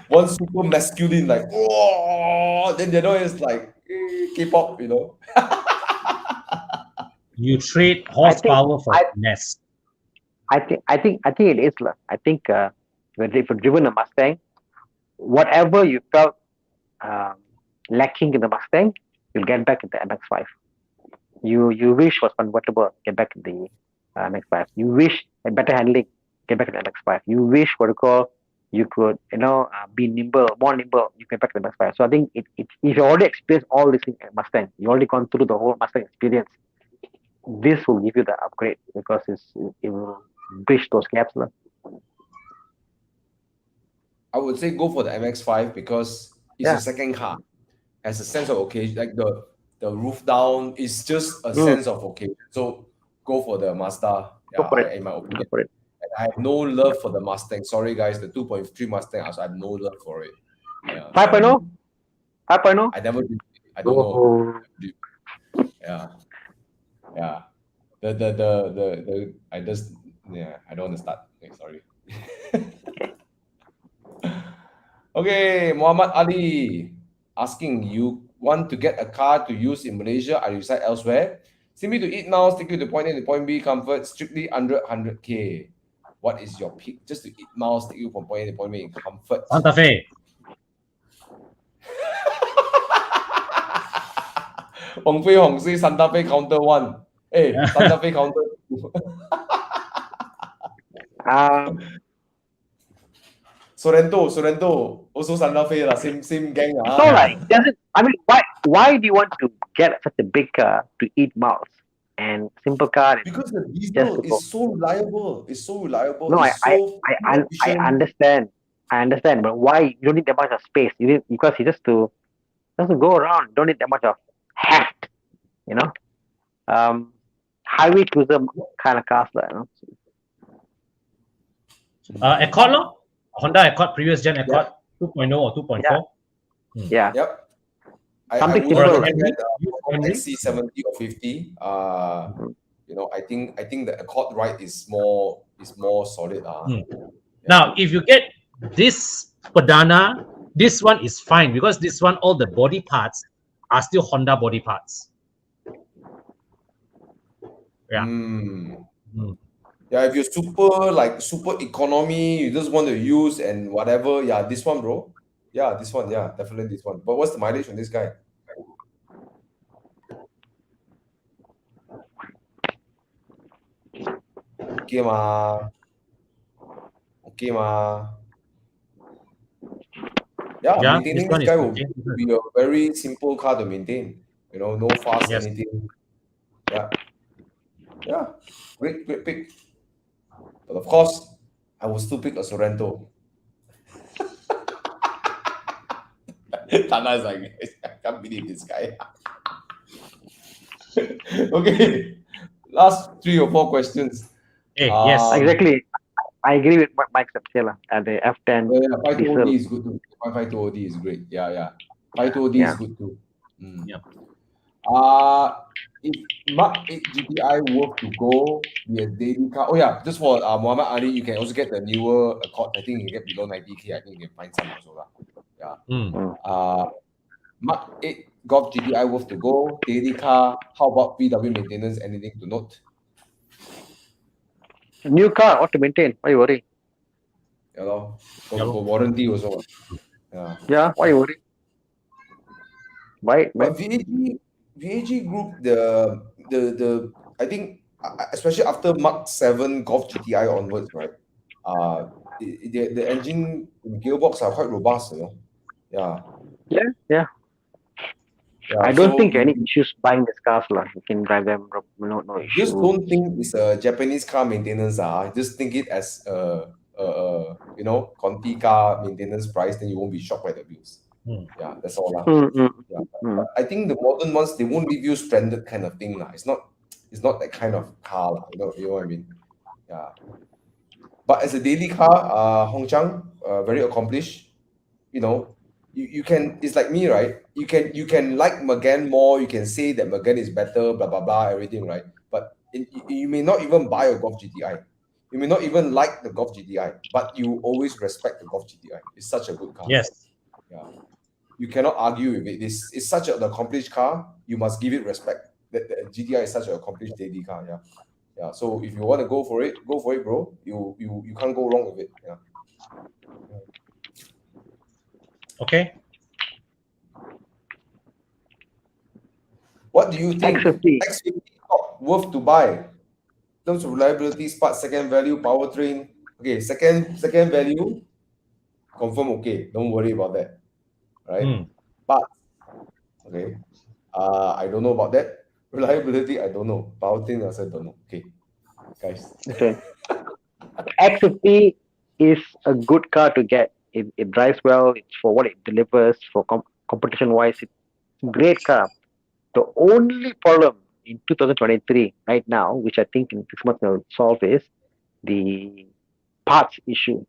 One super masculine, like, oh, then the other one is like K-pop, You trade I think horsepower for I finesse. I think it is lah. I think if you've driven a Mustang, whatever you felt um, lacking in the Mustang, you'll get back in the MX-5. You wish was convertible, get back in the MX-5. You wish had better handling, get back in the MX-5. You wish what you call you could be nimble, more nimble, you get back to the MX-5. So I think if you already experienced all these things at Mustang, you already gone through the whole Mustang experience. This will give you the upgrade because it will bridge those gaps lah. I would say go for the MX-5 because it's Yeah. a second car. Has a sense of occasion, like the roof down is just a Mm. sense of occasion. So go for the Mazda. Go for it. In my opinion. Go for it. And I have no love for the Mustang. Sorry guys, the 2.3 Mustang, I have no love for it. Yeah. 5.0? 5.0? I never did. I don't know. Oh. Yeah. Yeah. The I just I don't want to start. Okay, sorry. Okay, Muhammad Ali asking, you want to get a car to use in Malaysia or reside elsewhere? Simply to eat miles, take you to point A to point B, comfort, strictly under 100K. What is your pick? Just to eat miles, take you from point A to point B in comfort. Santa Fe. Hong Fei Hong say Santa Fe counter 1. Hey, Santa Fe counter 2. Sorrento, also Santa Fe lah, same gang ah. So why do you want to get such a big car to eat miles and simple car? Because the diesel is so reliable. It's so reliable. No, it's I efficient. understand. I understand, but why you don't need that much of space? Because you just to go around. You don't need that much of heft. Highway cruiser kind of cars, Accord, no? Honda Accord, previous gen Accord, 2.0 or 2.4. Yeah. Yep. Something I would simple. recommend XC70 or 50. I think the Accord Ride is more solid. Now, if you get this Perdana, this one is fine because this one, all the body parts are still Honda body parts. Yeah. Yeah, if you're super economy, you just want to use and whatever. Yeah, this one, bro. Yeah, this one. Yeah, definitely this one. But what's the mileage on this guy? Okay, ma. Yeah, maintaining this guy will be a very simple car to maintain. No fast anything. Yeah, great pick. But of course, I will still pick a Sorrento. Thana is like, I can't believe this guy. Okay, last 3 or 4 questions. Yes, exactly. I agree with what Mike said here. The F10. 520 is good too. 520 is great. Yeah. 520 is good too. Yeah. If Mark 8 GTI worth to go be a daily car? Oh yeah, just for Muhammad Ali, you can also get the newer Accord. I think you can get below 90K. I think you can find some also lah. Yeah. Mark 8 Golf GTI worth to go daily car. How about VW maintenance? Anything to note? New car, what to maintain? Why you worry? Yeah, for warranty also. Yeah, why you worry? Why? But VAG Group, the I think especially after Mark 7 Golf GTI onwards, right? The engine and gearbox are quite robust, Yeah. I don't think any issues buying these cars lah. You can drive them, no issues. Just don't think it's a Japanese car maintenance. Just think it as Conti car maintenance price. Then you won't be shocked by the bills. Yeah, that's all lah. But I think the modern ones, they won't leave you stranded kind of thing lah. It's not that kind of car lah. You know what I mean? Yeah. But as a daily car, Hong Chang, very accomplished. you can, it's like me, right? You can like Megane more, you can say that Megane is better, blah blah blah, everything, right? But you may not even buy a Golf GTI. You may not even like the Golf GTI, but you always respect the Golf GTI. It's such a good car. Yes. Yeah. You cannot argue with it. It's such an accomplished car. You must give it respect. The GTI is such an accomplished daily car. Yeah. Yeah. So if you want to go for it, bro. You can't go wrong with it. Yeah. Okay. What do you think? X50. X50 worth to buy? In terms of reliability, parts, second value, powertrain. Okay, second value, confirm okay. Don't worry about that. Right? But okay. I don't know about that. Reliability, I don't know. Powertrain, I also don't know. Okay, guys. Okay. X50 is a good car to get. It drives well. It's for what it delivers. For competition wise, it's a great car. The only problem in 2023 right now, which I think in 6 months will solve, is the parts issue.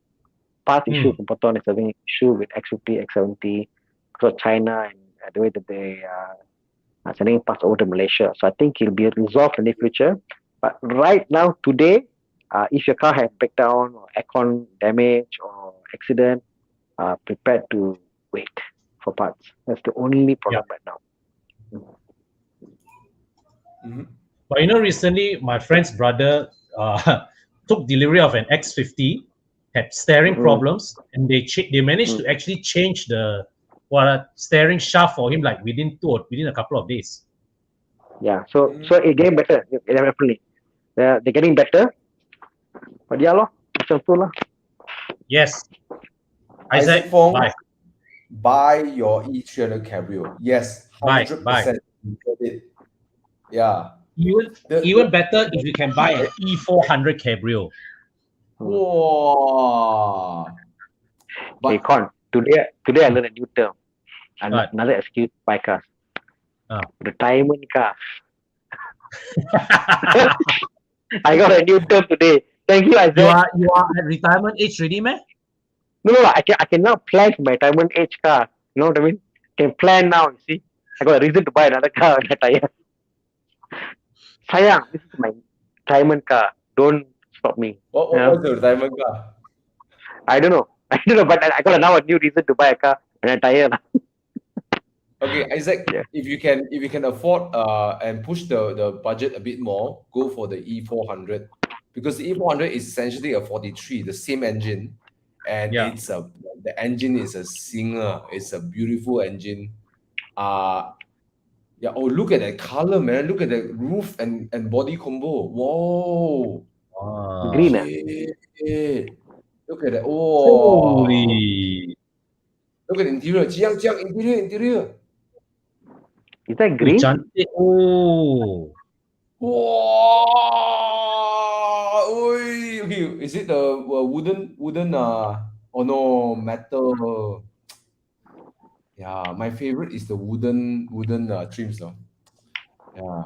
Parts issue from Proton is having an issue with X50, X70 because of China and the way that they are sending parts over to Malaysia. So I think it'll be resolved in the future. But right now, today, if your car has breakdown or aircon damage or accident, prepared to wait for parts. That's the only problem right now. But recently my friend's brother took delivery of an X50, had steering problems, and they managed to actually change the steering shaft for him like within a couple of days. Yeah, so it getting better. Definitely, they're getting better. But yeah, macam tu lah. Yes. Isaac Fong, buy your E300 Cabrio. Yes, 100%. Get it. Yeah. Even better if you can buy an E400 Cabrio. Wow. Hey, Con, today I learned a new term. Another excuse to buy cars. Retirement car. I got a new term today. Thank you, Isaac. You are at retirement age ready, man? No, I can now plan for my retirement age car. You know what I mean? I can plan now, you see. I got a reason to buy another car when I retire. Sayang, this is my retirement car. Don't stop me. What was the retirement car? I don't know, but I got now a new reason to buy a car when I retire. Okay, Isaac, if you can afford and push the budget a bit more, go for the E400, because the E400 is essentially a 43, the same engine, and it's the engine is a singer. It's a beautiful engine. Yeah. Oh, look at that color, man! Look at the roof and body combo. Whoa! Green. Look at that! Oh! Holy! Look at the interior. Jiang, interior. Is that green? Oh! Wow! Okay, is it the wooden? Oh no, metal. Yeah, my favorite is the wooden trims. Yeah.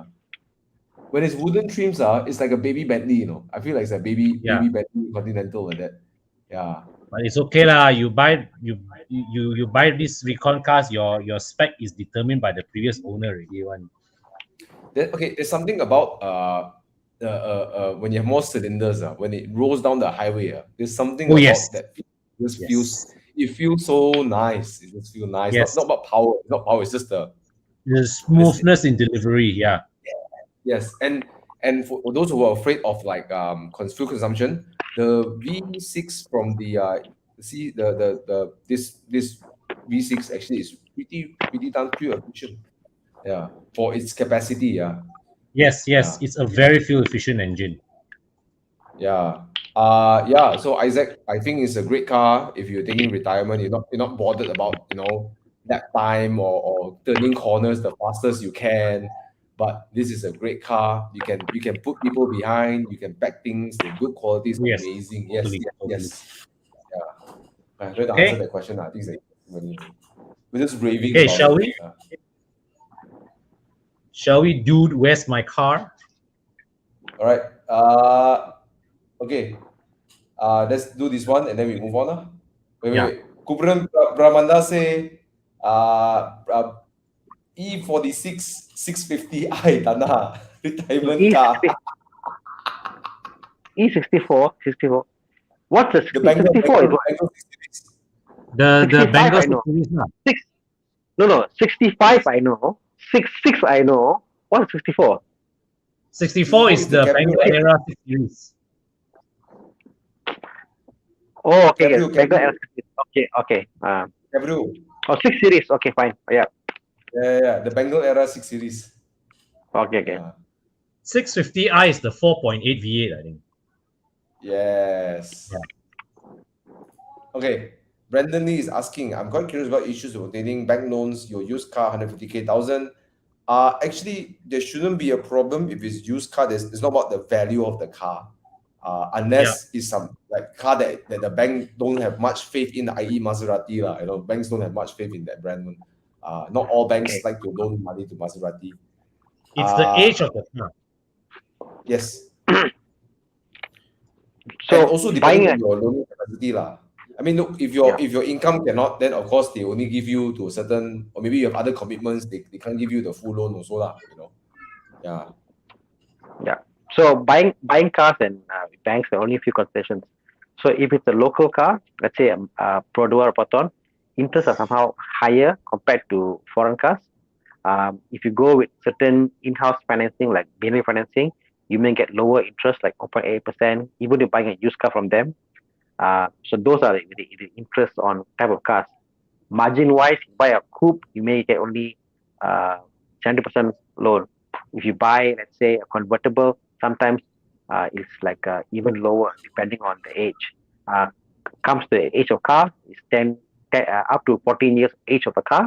When it's wooden trims, it's like a baby Bentley, I feel like it's a baby Bentley Continental like that. Yeah. But it's okay lah. You buy these recon cars, your spec is determined by the previous owner already. There's something about when you have more cylinders, when it rolls down the highway, there's something about that. It feels so nice. It just feels nice. Yes. Not about power. It's not power. It's just the smoothness in delivery. Yeah. Yes, and for those who are afraid of like fuel consumption, the V6 from the this V6 actually is pretty damn fuel efficient. Yeah, for its capacity. Yeah. Yes, it's a very fuel efficient engine. Yeah. So Isaac, I think it's a great car. If you're taking retirement, you're not bothered about that time or turning corners the fastest you can. But this is a great car. You can put people behind. You can pack things. The good quality is amazing. Yes. Yeah. I'm trying to answer that question. I think we're just raving. Okay, shall we? Shall we, dude? Where's my car? All right. Okay. Let's do this one and then we move on. Wait. Kupran Brahmanda say E46 650i, Thana. Retirement car. E64, 64. What's the The Bengal 64 is what? Bengal 6 Series. The 65 Bengal I know. series lah. No, 65 I know. 66 I know. What's 64? 64 is the Cabrio, Bengal right? era 6 series. Oh, okay, Cabrio, yes. Bengal Cabrio. okay. Cabrio. 6 series. Okay, fine. Yeah. Yeah. The Bengal era 6 Series. Okay. Yeah. 650i is the 4.8 V8, I think. Yes. Yeah. Okay. Brandon Lee is asking, I'm quite curious about issues of obtaining bank loans, your used car, 150K, 1,000. Actually, there shouldn't be a problem if it's used car. It's not about the value of the car. Unless it's some like car that the bank don't have much faith in, i.e. Maserati. Banks don't have much faith in that brand. Not all banks like to loan money to Maserati. It's the age of the car. Yes. So and also depending on your loaning capacity. I mean, look, if your income cannot, then of course they only give you to a certain, or maybe you have other commitments, they can't give you the full loan also. Yeah. So buying cars and banks are only a few concessions. So if it's a local car, let's say Pro Dua or Proton, interests are somehow higher compared to foreign cars. If you go with certain in-house financing like binary financing, you may get lower interest like 0.8%, even if you're buying a used car from them. So those are the interest on type of cars. Margin-wise, you buy a coupe, you may get only 70% loan. If you buy, let's say, a convertible, sometimes it's like even lower depending on the age. Comes to the age of car, it's 10 up to 14 years age of the car.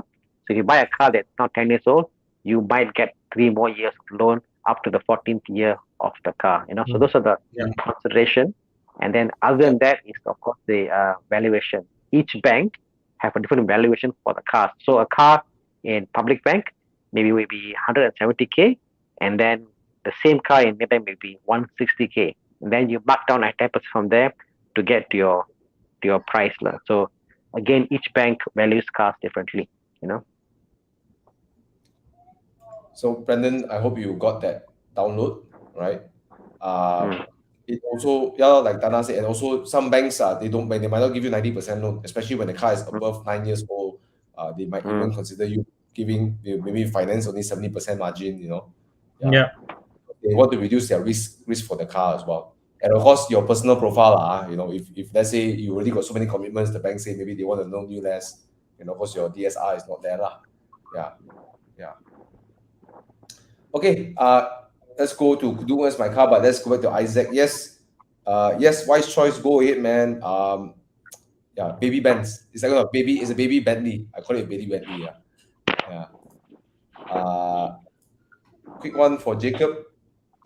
So if you buy a car that's not 10 years old, you might get 3 more years loan up to the 14th year of the car. So those are the consideration. And then other than that is of course the valuation. Each bank have a different valuation for the car. So a car in public bank maybe will be 170K, and then the same car in Maybank may be 160K. And then you mark down at 10% from there to get to your price. So again, each bank values cars differently. So Brandon, I hope you got that download, right? It also, like Tana said, and also some banks they might not give you 90% loan, especially when the car is above 9 years old. They might even consider you giving maybe finance only 70% margin. Yeah. They want to reduce their risk for the car as well. And of course, your personal profile, if let's say you already got so many commitments, the bank say maybe they want to loan you less. Of course, your DSR is not there, Yeah. Okay. Let's go to do where's my car, but let's go back to Isaac. Yes, wise choice. Go ahead, man. Baby Benz. It's like a baby. It's a baby Bentley. I call it a baby Bentley. Yeah. Quick one for Jacob,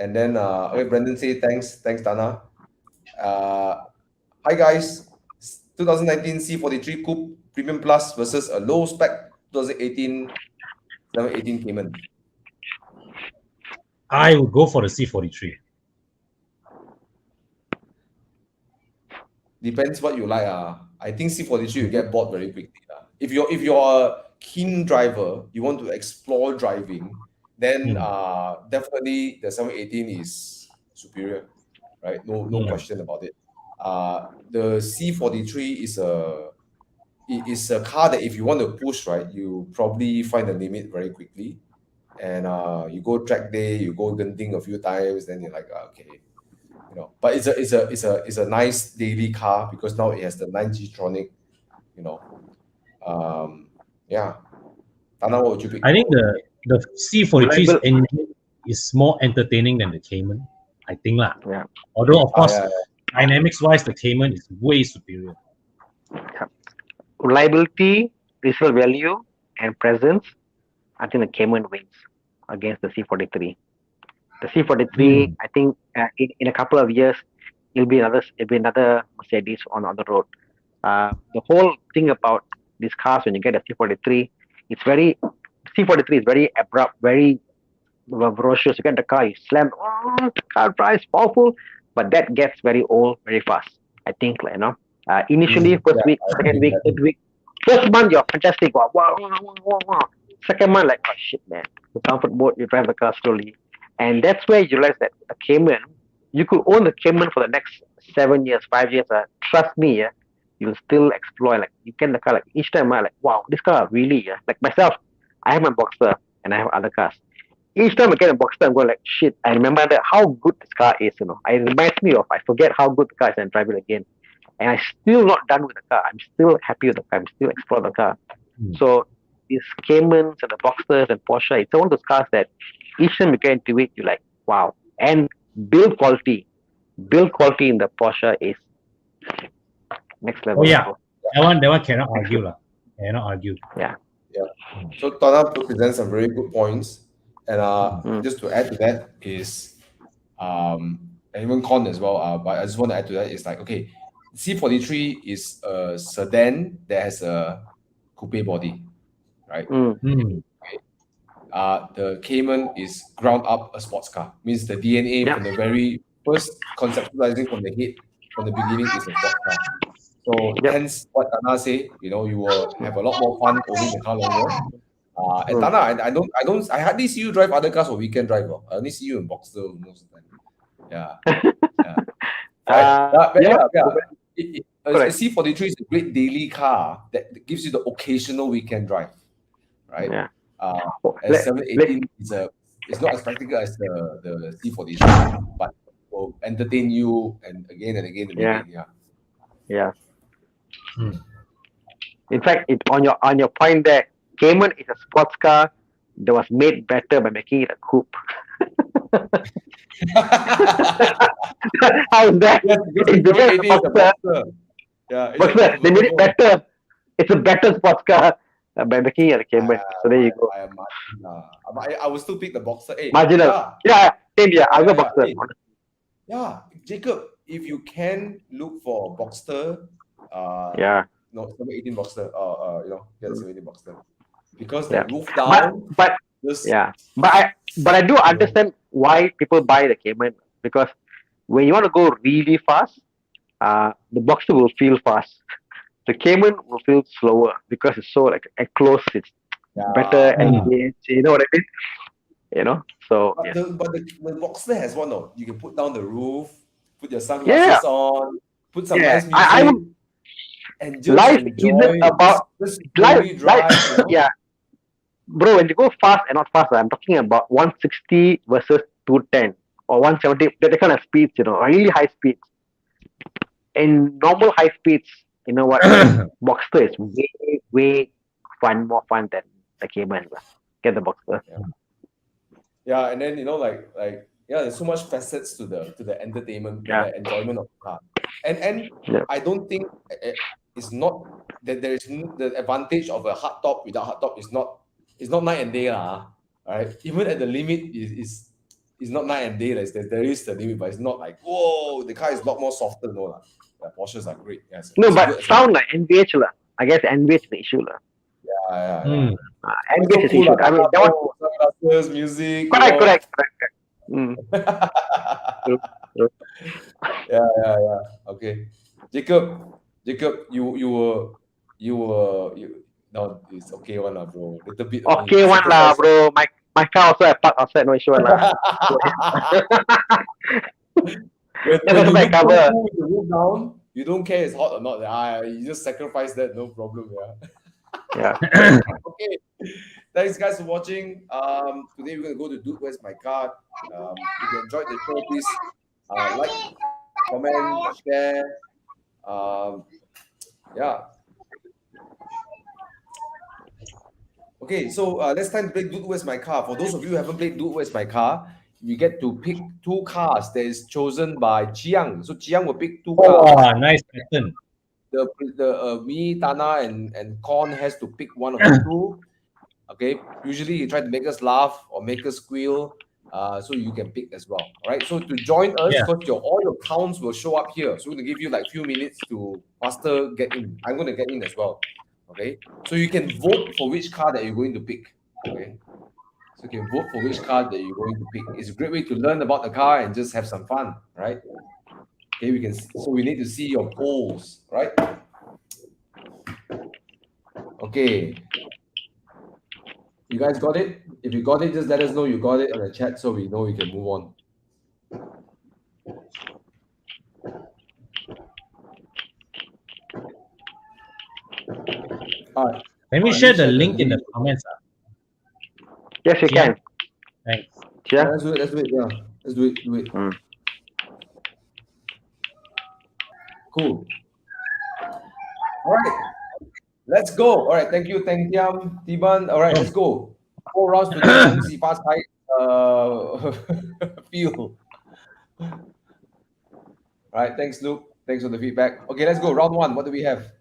and then okay. Brendan say thanks, Tana. Hi guys. 2019 C43 Coupe Premium Plus versus a low spec 2018 718 Cayman. I would go for the C43. Depends what you like. I think C43 you get bored very quickly. If you're a keen driver, you want to explore driving, then definitely the 718 is superior, right? No question about it. The C43 is a car that if you want to push, right, you probably find the limit very quickly. And you go track day, you go Genting a few times, then you're like, okay. But it's a nice daily car because now it has the 9G Tronic, Tana, what would you pick? I think the C43's engine is more entertaining than the Cayman. I think lah. Yeah. Although of course, dynamics-wise, the Cayman is way superior. Reliability, resale value, and presence. I think the Cayman wins against the C43. The C43, I think, in a couple of years, it'll be another Mercedes on the road. The whole thing about these cars when you get a C43, C43 is very abrupt, very ferocious. You get the car, you slam, car price powerful, but that gets very old very fast. I think, initially first week, second week, third week, First month you're fantastic. Wow, wow, wow, wow, wow, wow. Second month, like, oh shit, man. The comfort mode, you drive the car slowly. And that's where you realize that a Cayman, you could own the Cayman for the next 7 years, 5 years. Trust me, yeah, you'll still explore. Like, you get the car, like, each time, like, wow, this car really, yeah. Like myself, I have my Boxster and I have other cars. Each time I get a Boxster, I'm going like, shit, I remember that how good this car is, It reminds me of, I forget how good the car is and drive it again. And I'm still not done with the car. I'm still happy with the car. I'm still exploring the car. Hmm. So these Caymans and the Boxsters and Porsche, it's one of those cars that each time you get into it, you're like, wow. And build quality in the Porsche is next level. Oh yeah, that one cannot argue lah. Cannot argue. Yeah. So Thana presents some very good points, and Mm. just to add to that is, and even Con as well. But I just want to add to that is like, okay, C43 is a sedan that has a coupe body, right? Mm. Hmm. The Cayman is ground up a sports car. Means the DNA Yeah. from the very first conceptualizing from the head, from the beginning, is a sports car. So Yep. hence what Thana say, you will have a lot more fun owning the car longer. And Thana, I hardly see you drive other cars for weekend drive. I only see you in Boxster most of the time. Yeah. A C43 is a great daily car that gives you the occasional weekend drive, right? Yeah. And 718 is not as practical as the C43, but will entertain you and again and again and again. Yeah. Hmm. In fact, on your point there, Cayman is a sports car that was made better by making it a coupe. How's that? Yes, because It became a Boxster. Boxster, they made it better. It's a better sports car by making it a Cayman. So there you go. I will still pick the Boxster. Hey, Marginal. Yeah, same here. I'll go Boxster. Hey. Yeah, Jacob, if you can look for Boxster, no, 718 Boxster, get the 718 Boxster. Because the roof down. But I do understand why people buy the Cayman, because when you want to go really fast, the Boxster will feel fast. The Cayman will feel slower because it's so like enclosed. It's better engaged. You know what I mean? So but the Boxster has one though. You can put down the roof, put your sunglasses on, put some nice music, and just life enjoy. Isn't about life. Drive, Yeah, bro. When you go fast and not fast, I'm talking about 160 versus 210 or 170. That kind of speeds, really high speeds. In normal high speeds, you know what? Boxster is way more fun than the Cayman. Get the Boxster. Yeah, and then there's so much facets to the entertainment, the enjoyment of the car, and I don't think it's not that there is the advantage of a hardtop without hardtop is not night and day right? Even at the limit is not night and day. There is the limit, but it's not like whoa, the car is a lot more softer. No the Porsches are great. Yes. No, but sound like NVH I guess NVH is the issue Yeah. NVH is the issue. I mean, that was music. Correct. Yeah. Okay, Jacob, you were no, it's okay one bro. Little bit. Okay one bro. My car also I park outside, no issue When you cover the roof down, you don't care it's hot or not. You just sacrifice that, no problem. Yeah. Okay. Thanks guys for watching. Today we're gonna go to Dude Where's My Car. If you enjoyed the show, please like, comment, share. Okay, so let's time to play Dude Where's My Car. For those of you who haven't played Dude Where's My Car, you get to pick two cars that is chosen by Chiang. So Chiang will pick two cars. Oh, nice pattern. Me, Thana, and Con has to pick one of the two. Okay, usually he try to make us laugh or make us squeal, so you can pick as well. All right. So to join us, first all your counts will show up here. So we're gonna give you like a few minutes to faster get in. I'm gonna get in as well. Okay. So you can vote for which car that you're going to pick. Okay. So you can vote for which car that you're going to pick. It's a great way to learn about the car and just have some fun, right? Okay, we need to see your polls, right? Okay. You guys got it? If you got it, just let us know you got it on the chat so we know we can move on. All right. Let me share the link in the comments. Yes, you Yeah. can. Thanks. Yeah, Yeah. let's do it. Let's do it. Yeah, let's do it. Do it. Cool. All right. Let's go. All right. Thank you, Tang Tiam, Tiban. All right, let's go. 4 rounds to get 恭喜发财 feel. All right. Thanks, Luke. Thanks for the feedback. Okay, let's go. Round 1. What do we have?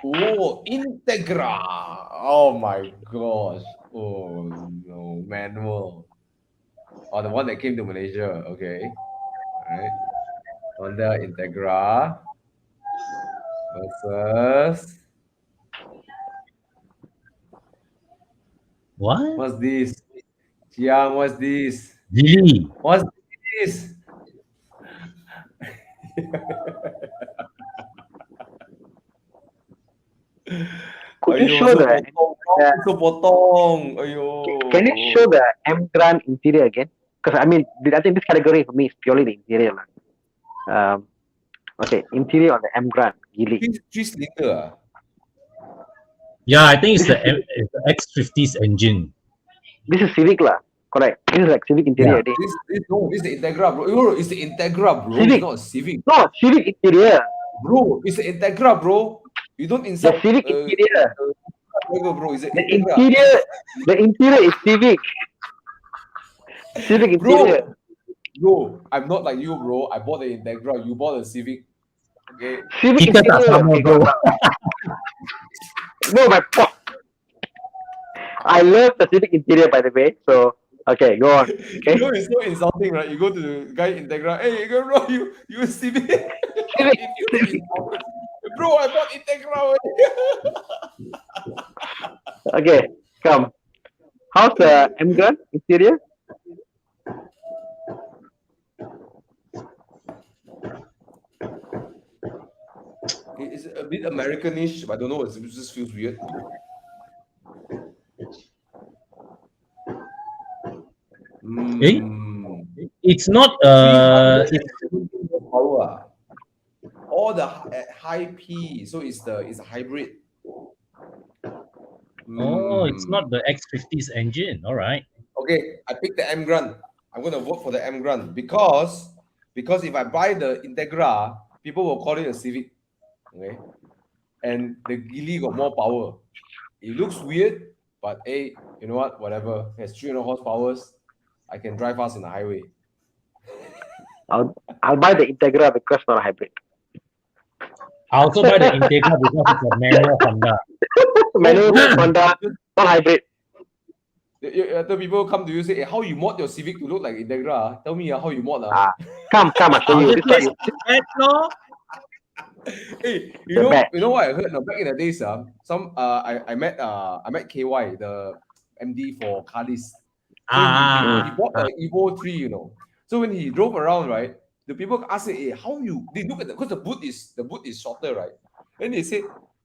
Oh, Integra. Oh my gosh. Oh no, manual. Oh, the one that came to Malaysia. Okay. All right. Honda Integra versus What? what's this? Chiang, what's this? Really? What's this? Could you show the? potong. Ayo. Can you show the M Grand interior again? Because I mean, I think this category for me is purely the interior. Okay, interior on the M Grand. Gili. Three cylinder. Yeah, I think it's the X50's engine. This is Civic lah. Correct. This is like Civic interior. Yeah. This is the Integra, bro. Yo, it's the Integra, bro. Civic. It's not a Civic. No, Civic interior. Bro, it's the Integra, bro. You don't The insult Civic interior. bro. It's the The Integra. interior is Civic. Civic interior. Bro, I'm not like you, bro. I bought the Integra. You bought the Civic. Okay. Civic Kita tak interior. sama, bro. No, my I love the Civic interior, by the way. So, okay, go on. Okay. You know, it's so insulting, right? You go to the guy Integra. Hey, bro, you Civic. Civic. Bro, I bought Integra. Okay, come. How's the M Grand interior? It's a bit Americanish, but I don't know. It just feels weird. It's not power. All the high P, so it's a hybrid. Oh, it's not the X50's engine. All right. Okay, I picked the M Grand. I'm gonna vote for the M Grand because if I buy the Integra, people will call it a Civic. Okay, and the Geely got more power. It looks weird, but hey, you know what? Whatever. It has 300 horsepower. I can drive fast in the highway. I'll buy the Integra because it's not a hybrid. I also buy the Integra because it's a manual Honda. Manual Honda, not hybrid. After people come to you say, hey, how you mod your Civic to look like Integra? Tell me how you mod. Come, I'll show you. This one Hey, you know what I heard? No, back in the days, I met KY, the MD for Cardis. So he bought an Evo 3, you know. So when he drove around, right, the people asked him, hey, how you? They look at because the boot is shorter, right? And they said,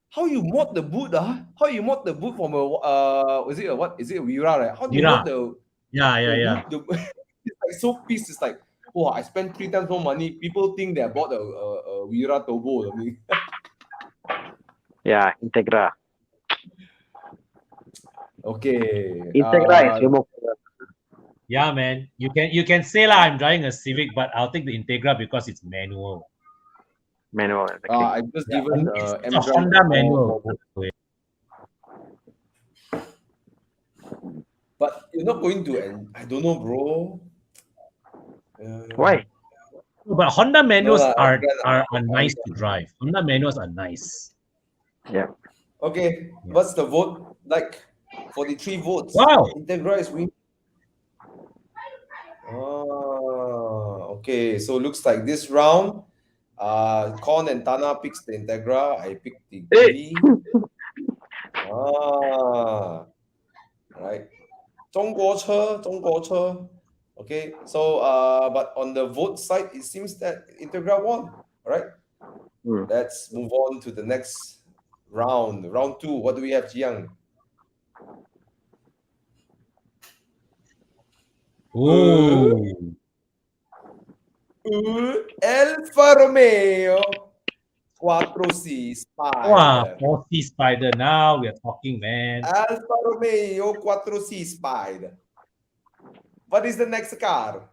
how you mod the boot? How you mod the boot from a is it a Vira, right? How do you mod the? Yeah. It's like so pissed. It's like, oh, I spent 3 times more money. People think they bought a Vira Turbo. I mean. Yeah, Integra. Okay. Integra is removed. Yeah, man. You can say lah, I'm driving a Civic, but I'll take the Integra because it's manual. Manual. I just given it's a Honda manual. But you're not going to, and I don't know, bro. Why? But Honda manuals are nice to drive. Honda manuals are nice. Yeah. Okay, what's the vote like? 43 votes. Wow. Integra is winning. Okay. So looks like this round, Con and Thana picks the Integra. I picked the Geely. Right. 中国车. Okay. So but on the vote side, it seems that Integra won. All right. Let's move on to the next round. Round 2. What do we have, Jiang? Ooh. Alfa Romeo 4C Wow, Spider. 40 Spider. Now we are talking, man. Alfa Romeo 4C Spider. What is the next car?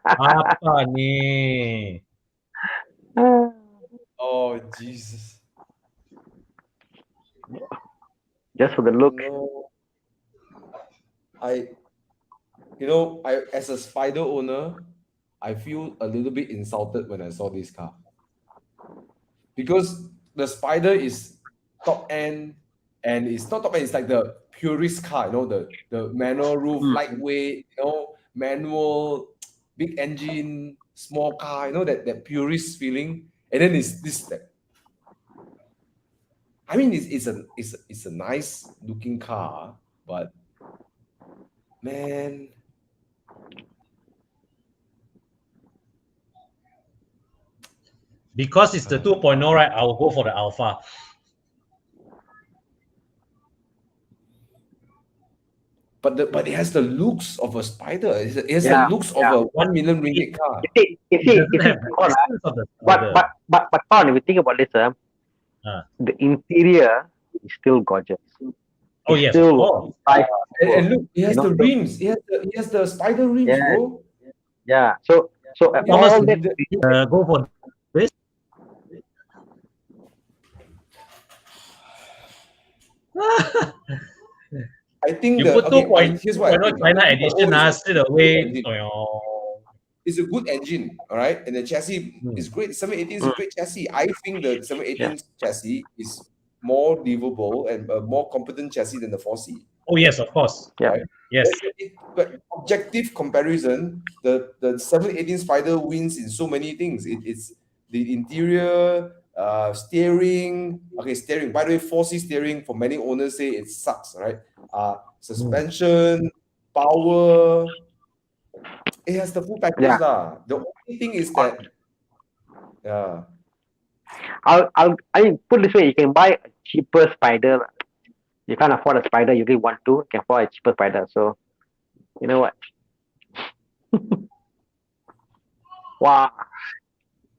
Apa ni? Oh, Jesus. Just for the look. I as a Spider owner, I feel a little bit insulted when I saw this car, because the Spider is top end, and it's not top end, it's like the purist car, the manual roof, lightweight, manual, big engine, small car, that purist feeling. And then it's this, I mean, it's a nice looking car, but man, Because it's the 2.0, right? I will go for the Alpha. but it has the looks of a Spider. It has the looks of a 1 million ringgit car. But Paul, if you think about this, the interior is still gorgeous. Oh, yes, of course. And look, it has the rims. It has the Spider rims, bro. Yeah. So Thomas, all that, go for this. I think You put 2.0 here's what I think. China edition, straight away. It's a good engine, all right, and the chassis is great. 718 is a great chassis. I think the 718 chassis is more livable and a more competent chassis than the 4C. Oh yes, of course. Yeah. Right? Yes. But objective comparison, the 718 Spider wins in so many things. It's the interior, steering. Okay, steering. By the way, 4C steering, for many owners say it sucks, right? Suspension, power. It has the full package lah. The only thing is that, I put this way: you can buy a cheaper Spider. You can't afford a Spider, you really want to, you can afford a cheaper Spider. So, you know what? Wow.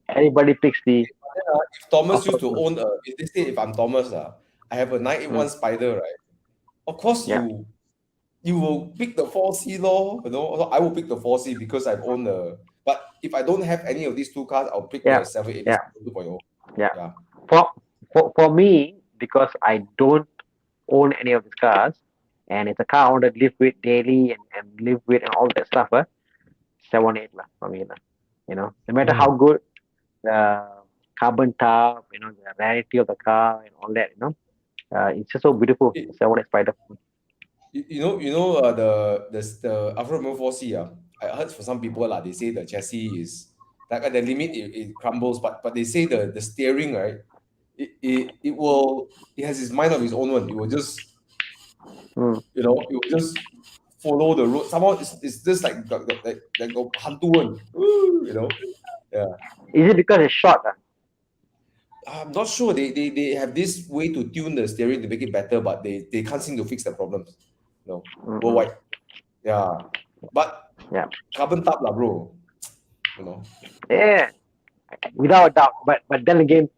Everybody picks the. If Thomas used to own if they say if I'm Thomas, I have a 981 Spider, right? Of course, you will pick the 4C law, So I will pick the 4C because I've owned the. But if I don't have any of these two cars, I'll pick the 780 2.0. Yeah. For me, because I don't own any of these cars, and it's a car I want to live with daily and live with and all that stuff, 7.8 for me. No matter how good the carbon top, the rarity of the car and all that, it's just so beautiful. 7.8 Spider. The Alfa Romeo 4C, I heard for some people they say the chassis is like at the limit it crumbles, but they say the steering, right, it has its mind of its own one. It will just it will just follow the road. Somehow it's just like go hantu one. Is it because it's short? I'm not sure. They have this way to tune the steering to make it better, but they can't seem to fix the problems. Worldwide. Yeah. But carbon top lah, bro. Yeah, without a doubt. But then again,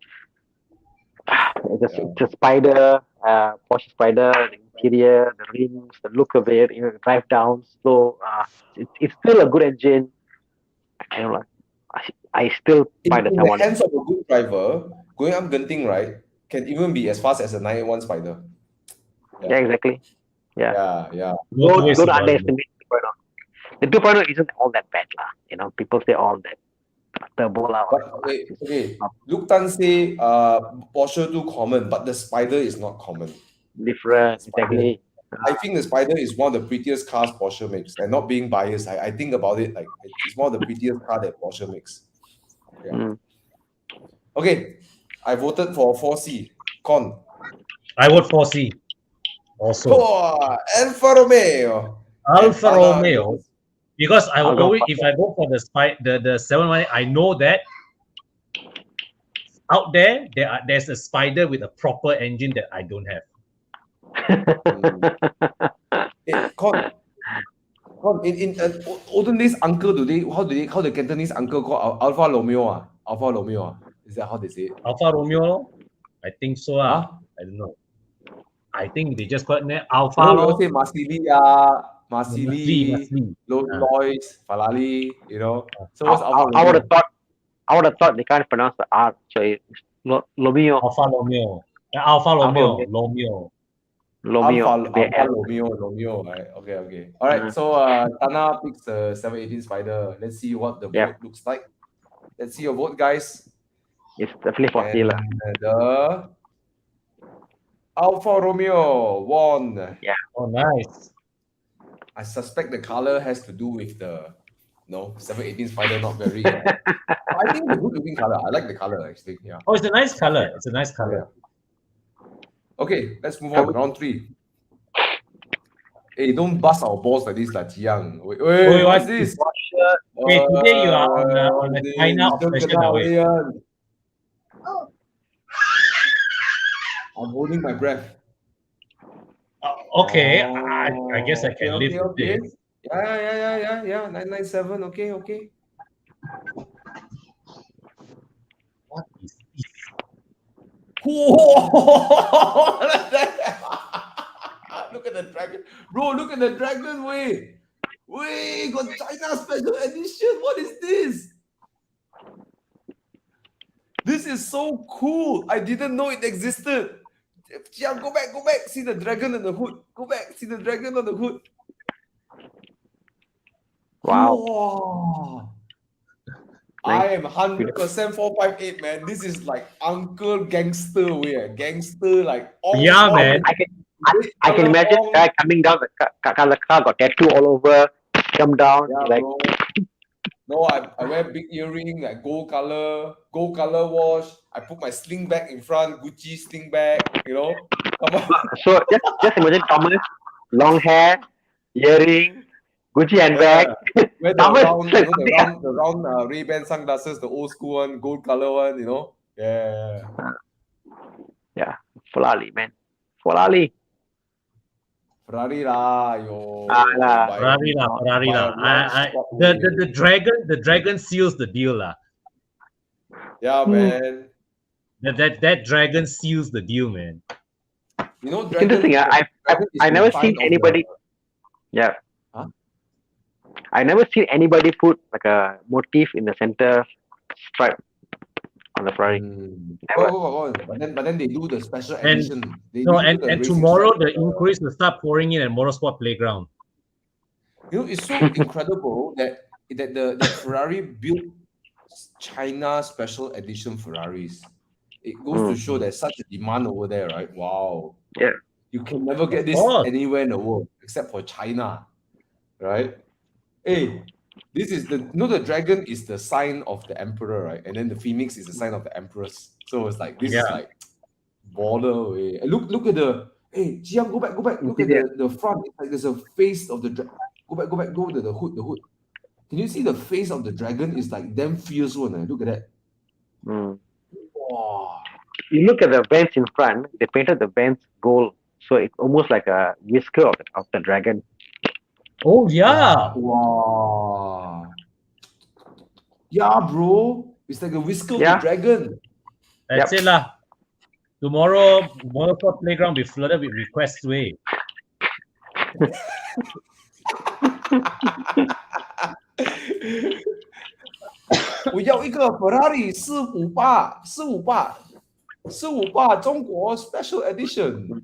it's a Spider, Porsche Spider, the interior, the rims, the look of it, drive down slow. It's still a good engine. I don't know. I still find in the hands of a good driver, going up Genting, right, can even be as fast as a 981 Spider. Yeah, exactly. Yeah. Don't underestimate the 2.0 isn't all that bad lah. People say all that turbo lah. Okay. Luke Tan say Porsche too common, but the Spider is not common. Different, exactly. I think the Spider is one of the prettiest cars Porsche makes, and not being biased, I think about it like it's one of the prettiest car that Porsche makes. Yeah. Okay, I voted for 4C. Con. I vote 4C. Also. Alfa Romeo. Alfa Romeo Because I I'll will go always, for if I go for the 718, I know that out there's a Spider with a proper engine that I don't have. In olden days, uncle, how the Cantonese uncle call Alfa Romeo? Alfa Romeo. Is that how they say it? Alfa Romeo, I think so. Huh? I don't know. I think they just call it Alfa. No, we all say Marsili, Masli. Lois, Falali, So I, what's Alfa I would Romeo? have thought. I would have thought they can't pronounce the R, so it's Lomeo. Alfa Romeo. Alfa Romeo. Romeo. Lomeo. Alfa Romeo, right? Okay. All right, so Thana picks the 718 Spider. Let's see what the vote looks like. Let's see your vote, guys. It's definitely for And sale. the Alfa Romeo won. Yeah. Oh, nice. I suspect the color has to do with the 718 Spider not very. I think it's a good looking color. I like the color actually. Yeah. Oh, it's a nice color. It's a nice color. Okay, let's move on. Round 3. Hey, don't bust our balls like this, like Jiang. Wait, what's this? Okay, today you are on the China obsession away. I'm holding my breath. Okay, I guess I can live with this. Yeah. 997. Okay. What is this? Whoa! Look at the dragon. Bro, look at the dragon. Wait, got China special edition. What is this? This is so cool. I didn't know it existed. Jiang, go back. See the dragon on the hood. Go back. See the dragon on the hood. Wow. Whoa. I am 100% 458, man. This is like uncle gangster way. Gangster like all. Yeah, man. I can imagine guy coming down the car got tattoo all over. Come down like. Bro. No, I wear big earring, like gold color wash. I put my sling bag in front, Gucci sling bag. Come on. So just imagine Thomas, long hair, earring, Gucci handbag. Wear the round Ray-Ban sunglasses, the old school one, gold color one. Yeah, Ferrari, man. Ferrari lah, yo. Ferrari lah. The dragon seals the deal lah. Yeah, man. That dragon seals the deal, man. Dragon, it's interesting. I never seen anybody. Yeah. Huh? I never seen anybody put like a motif in the center stripe on the Ferrari. But then they do the special edition. And tomorrow the inquiries will start pouring in at Motorsport Playground. It's so incredible that the Ferrari built China special edition Ferraris. It goes to show there's such a demand over there, right? Wow. Yeah. You can never get this anywhere in the world except for China, right? Hey, this is the dragon is the sign of the emperor, right? And then the phoenix is the sign of the empress. So it's like this is like border way. Look at the Jiang, go back. Look at the front. It's like there's a face of the dragon. Go back. Go to the hood. Can you see the face of the dragon? It's like damn fierce one. Look at that. Mm. Wow. You look at the vents in front. They painted the vents gold, so it's almost like a whisker of the dragon. Oh yeah. Wow. Yeah, bro. It's like a whisker of the dragon. That's it lah. Tomorrow, Motorsport Playground will be flooded with requests way. 我要一个 Ferrari 458中国 Special Edition。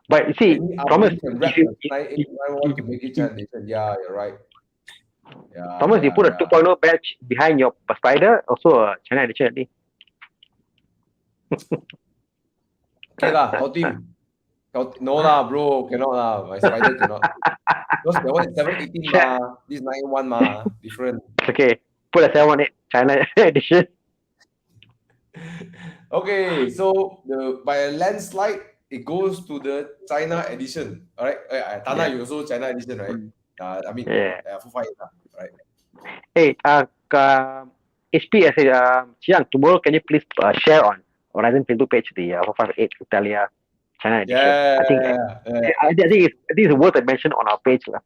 But you see, Thomas, if you make it edition. Yeah, you're right. Yeah, Thomas, you put a 2.0 badge behind your Spider, also a China edition. Okay lah, how team? No lah, bro, cannot lah. My Spider cannot. Because that one is 718 ma, this 91 ma, different. Okay, put a 718 China edition. Okay, so by a landslide, it goes to the China edition. All right, Thana, Yeah. you also China edition, right? I mean, Yeah. for fire, right? Hey, HP, I said, Chiang, tomorrow can you please share on Horizon Facebook page the 458 Italia China edition? I think it's worth a mention on our page. Lah.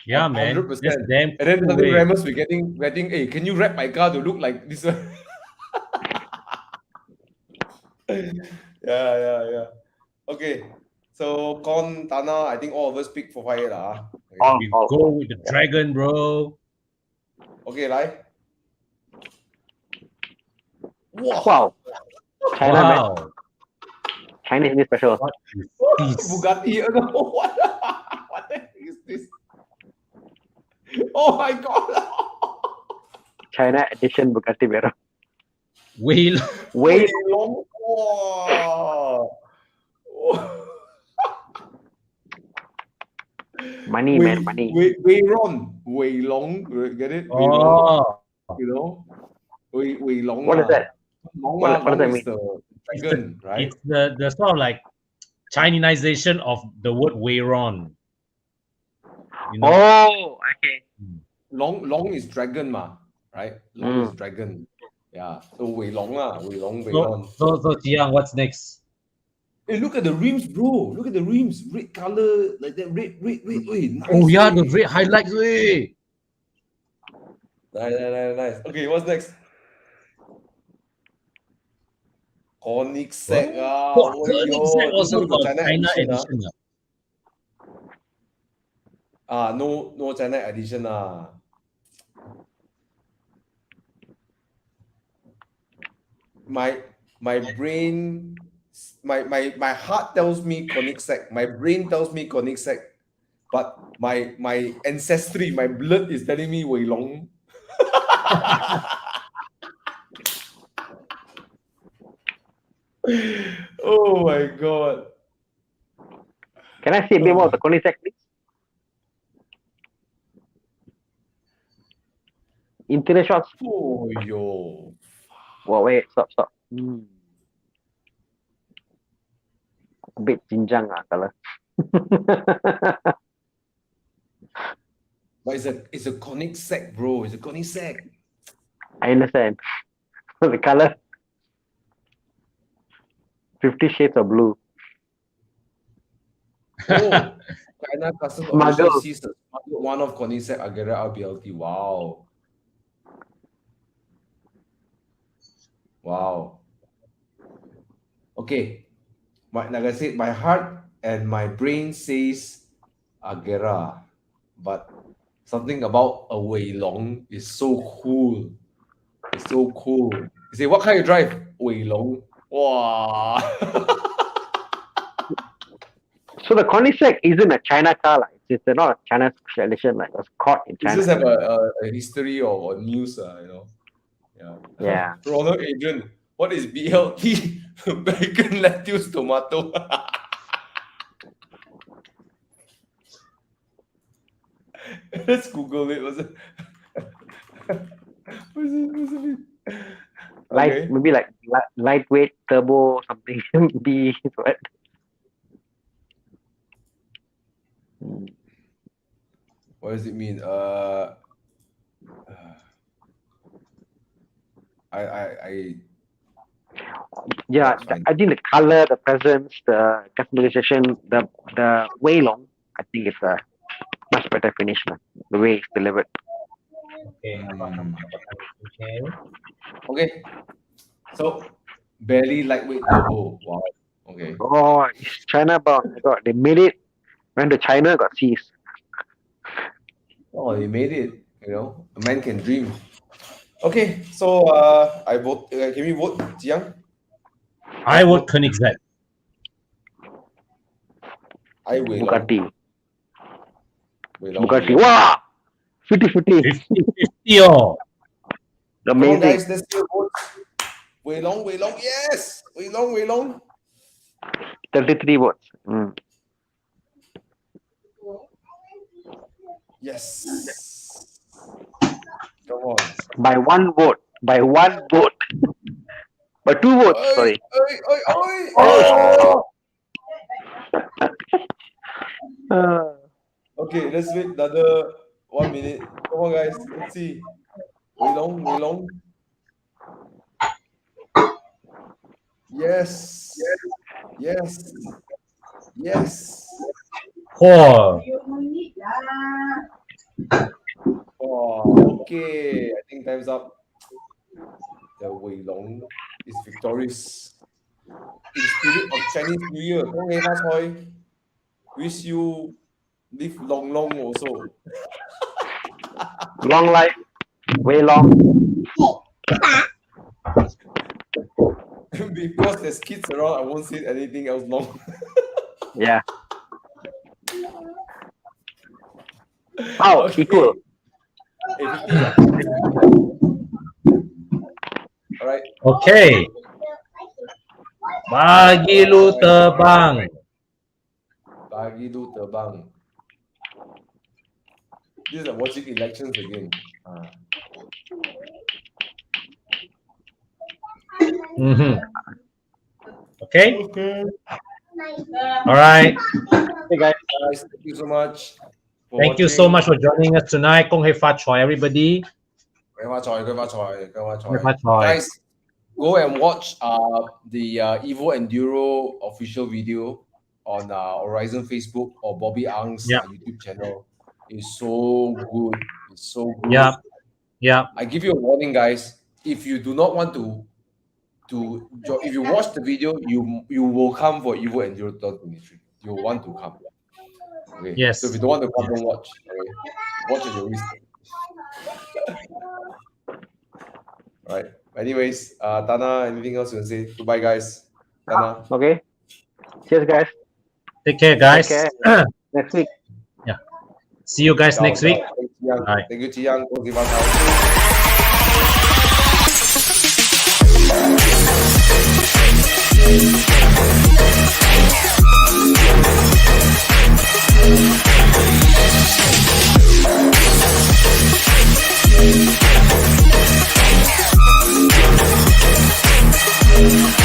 Yeah, man. 100%. That's damn And then cool, suddenly way. Ramos, we're getting, hey, can you wrap my car to look like this one? Yeah. Okay. So Con, Thana, I think all of us pick for fire lah. Okay. We go with the dragon, bro. Okay, right? Wow. China, man. Wow. China is really special. What is this? Bugatti. What the heck is this? Oh my god. China edition Bugatti Veyron. Wheel. Way long. money, man, money. Weilong, get it? Weilong, Oh. you know? Weilong. What is that? What does that mean? The dragon, right? It's the sort of like Chinese-ization of the word Weyron. You know? Oh, okay. Long is dragon, right? Long is dragon. Yeah. So Weilong lah, Weilong. So Jiang, what's next? Hey, look at the rims, bro. Look at the rims. Red color, like that. Red. Nice. Oh yeah, the red highlights, way. Nice. Okay, what's next? Koenigsegg. Koenigsegg also got China edition. No China edition. My brain, my heart tells me Koenigsegg. My brain tells me Koenigsegg. But my ancestry, my blood is telling me Weilong. Oh my god. Can I see a bit more of the Koenigsegg, please? Interior shots. Oh yo. Wow, wait, stop. A bit jinjang color. But it's a Koenigsegg, bro. It's a Koenigsegg. I understand. The color. 50 Shades of Blue. Oh, China Customs Smuggle. official sees the smuggled one of Koenigsegg Agera RBLT. Wow. Okay. Like I said, my heart and my brain says Agera, but something about a Weilong is so cool. It's so cool. You say, what kind you drive? Weilong. Wow. So the Koenigsegg isn't a China car, like it's not a China special edition, like it was caught in It China. just have a history or news, you know. Yeah. Ronald Adrian, what is BLT? Bacon, lettuce, tomato. Let's Google it. What's it? What's it? Okay. Maybe like lightweight turbo something. B what? What does it mean? Yeah, I think the color, the presence, the customization, the Weilong, I think it's a much better finish, man. The way it's delivered. Okay. So barely lightweight turbo. Wow. Okay. Oh, it's China bound. My God, they made it. Went to China, got seized. Oh, they made it. You know, a man can dream. Okay, so I vote. Can we vote, Jiang? I vote Koenigsegg. I will. Bugatti. Weilong. Bugatti. Wow! 50-50. 50-50, oh. Come on, Amazing. guys, let's do a vote. Weilong. Yes! Weilong. 33 votes. Yes. Come on. By one vote. By 2 votes, sorry. Oi. Okay, let's wait another 1 minute. Come on, guys. Let's see. Wei Long. Yes. Oh, Oh, okay. I think time's up. The Wei Long is victorious. In spirit of Chinese New Year, 恭喜發財. Wish you live long also. Long life, way long. Because there's kids around, I won't say anything else long. Yeah. Oh, Okay. equal. 50. All right. okay. Bagi lu terbang. Bagi lu terbang. This is like watching elections again. Okay. Okay. All right. Hey guys. Guys, thank you so much. Thank you so much for joining us tonight. 恭喜發財, everybody. 恭喜發財. 恭喜發財. Guys, go and watch the Evo Enduro official video on Horizon Facebook or Bobby Ang's YouTube channel. It's so good. Yeah. I give you a warning, guys. If you do not want to if you watch the video, you will come for Evo Enduro 2023. You want to come. Okay. Yes. So if you don't want to come, don't watch. Okay. Watch at your risk. All right. Anyways, Thana, anything else you want to say? Goodbye, guys. Thana. Okay. Cheers, guys. Take care, guys. Take care. Next week. Yeah. See you guys next week. Thank you, Chiang. Bye.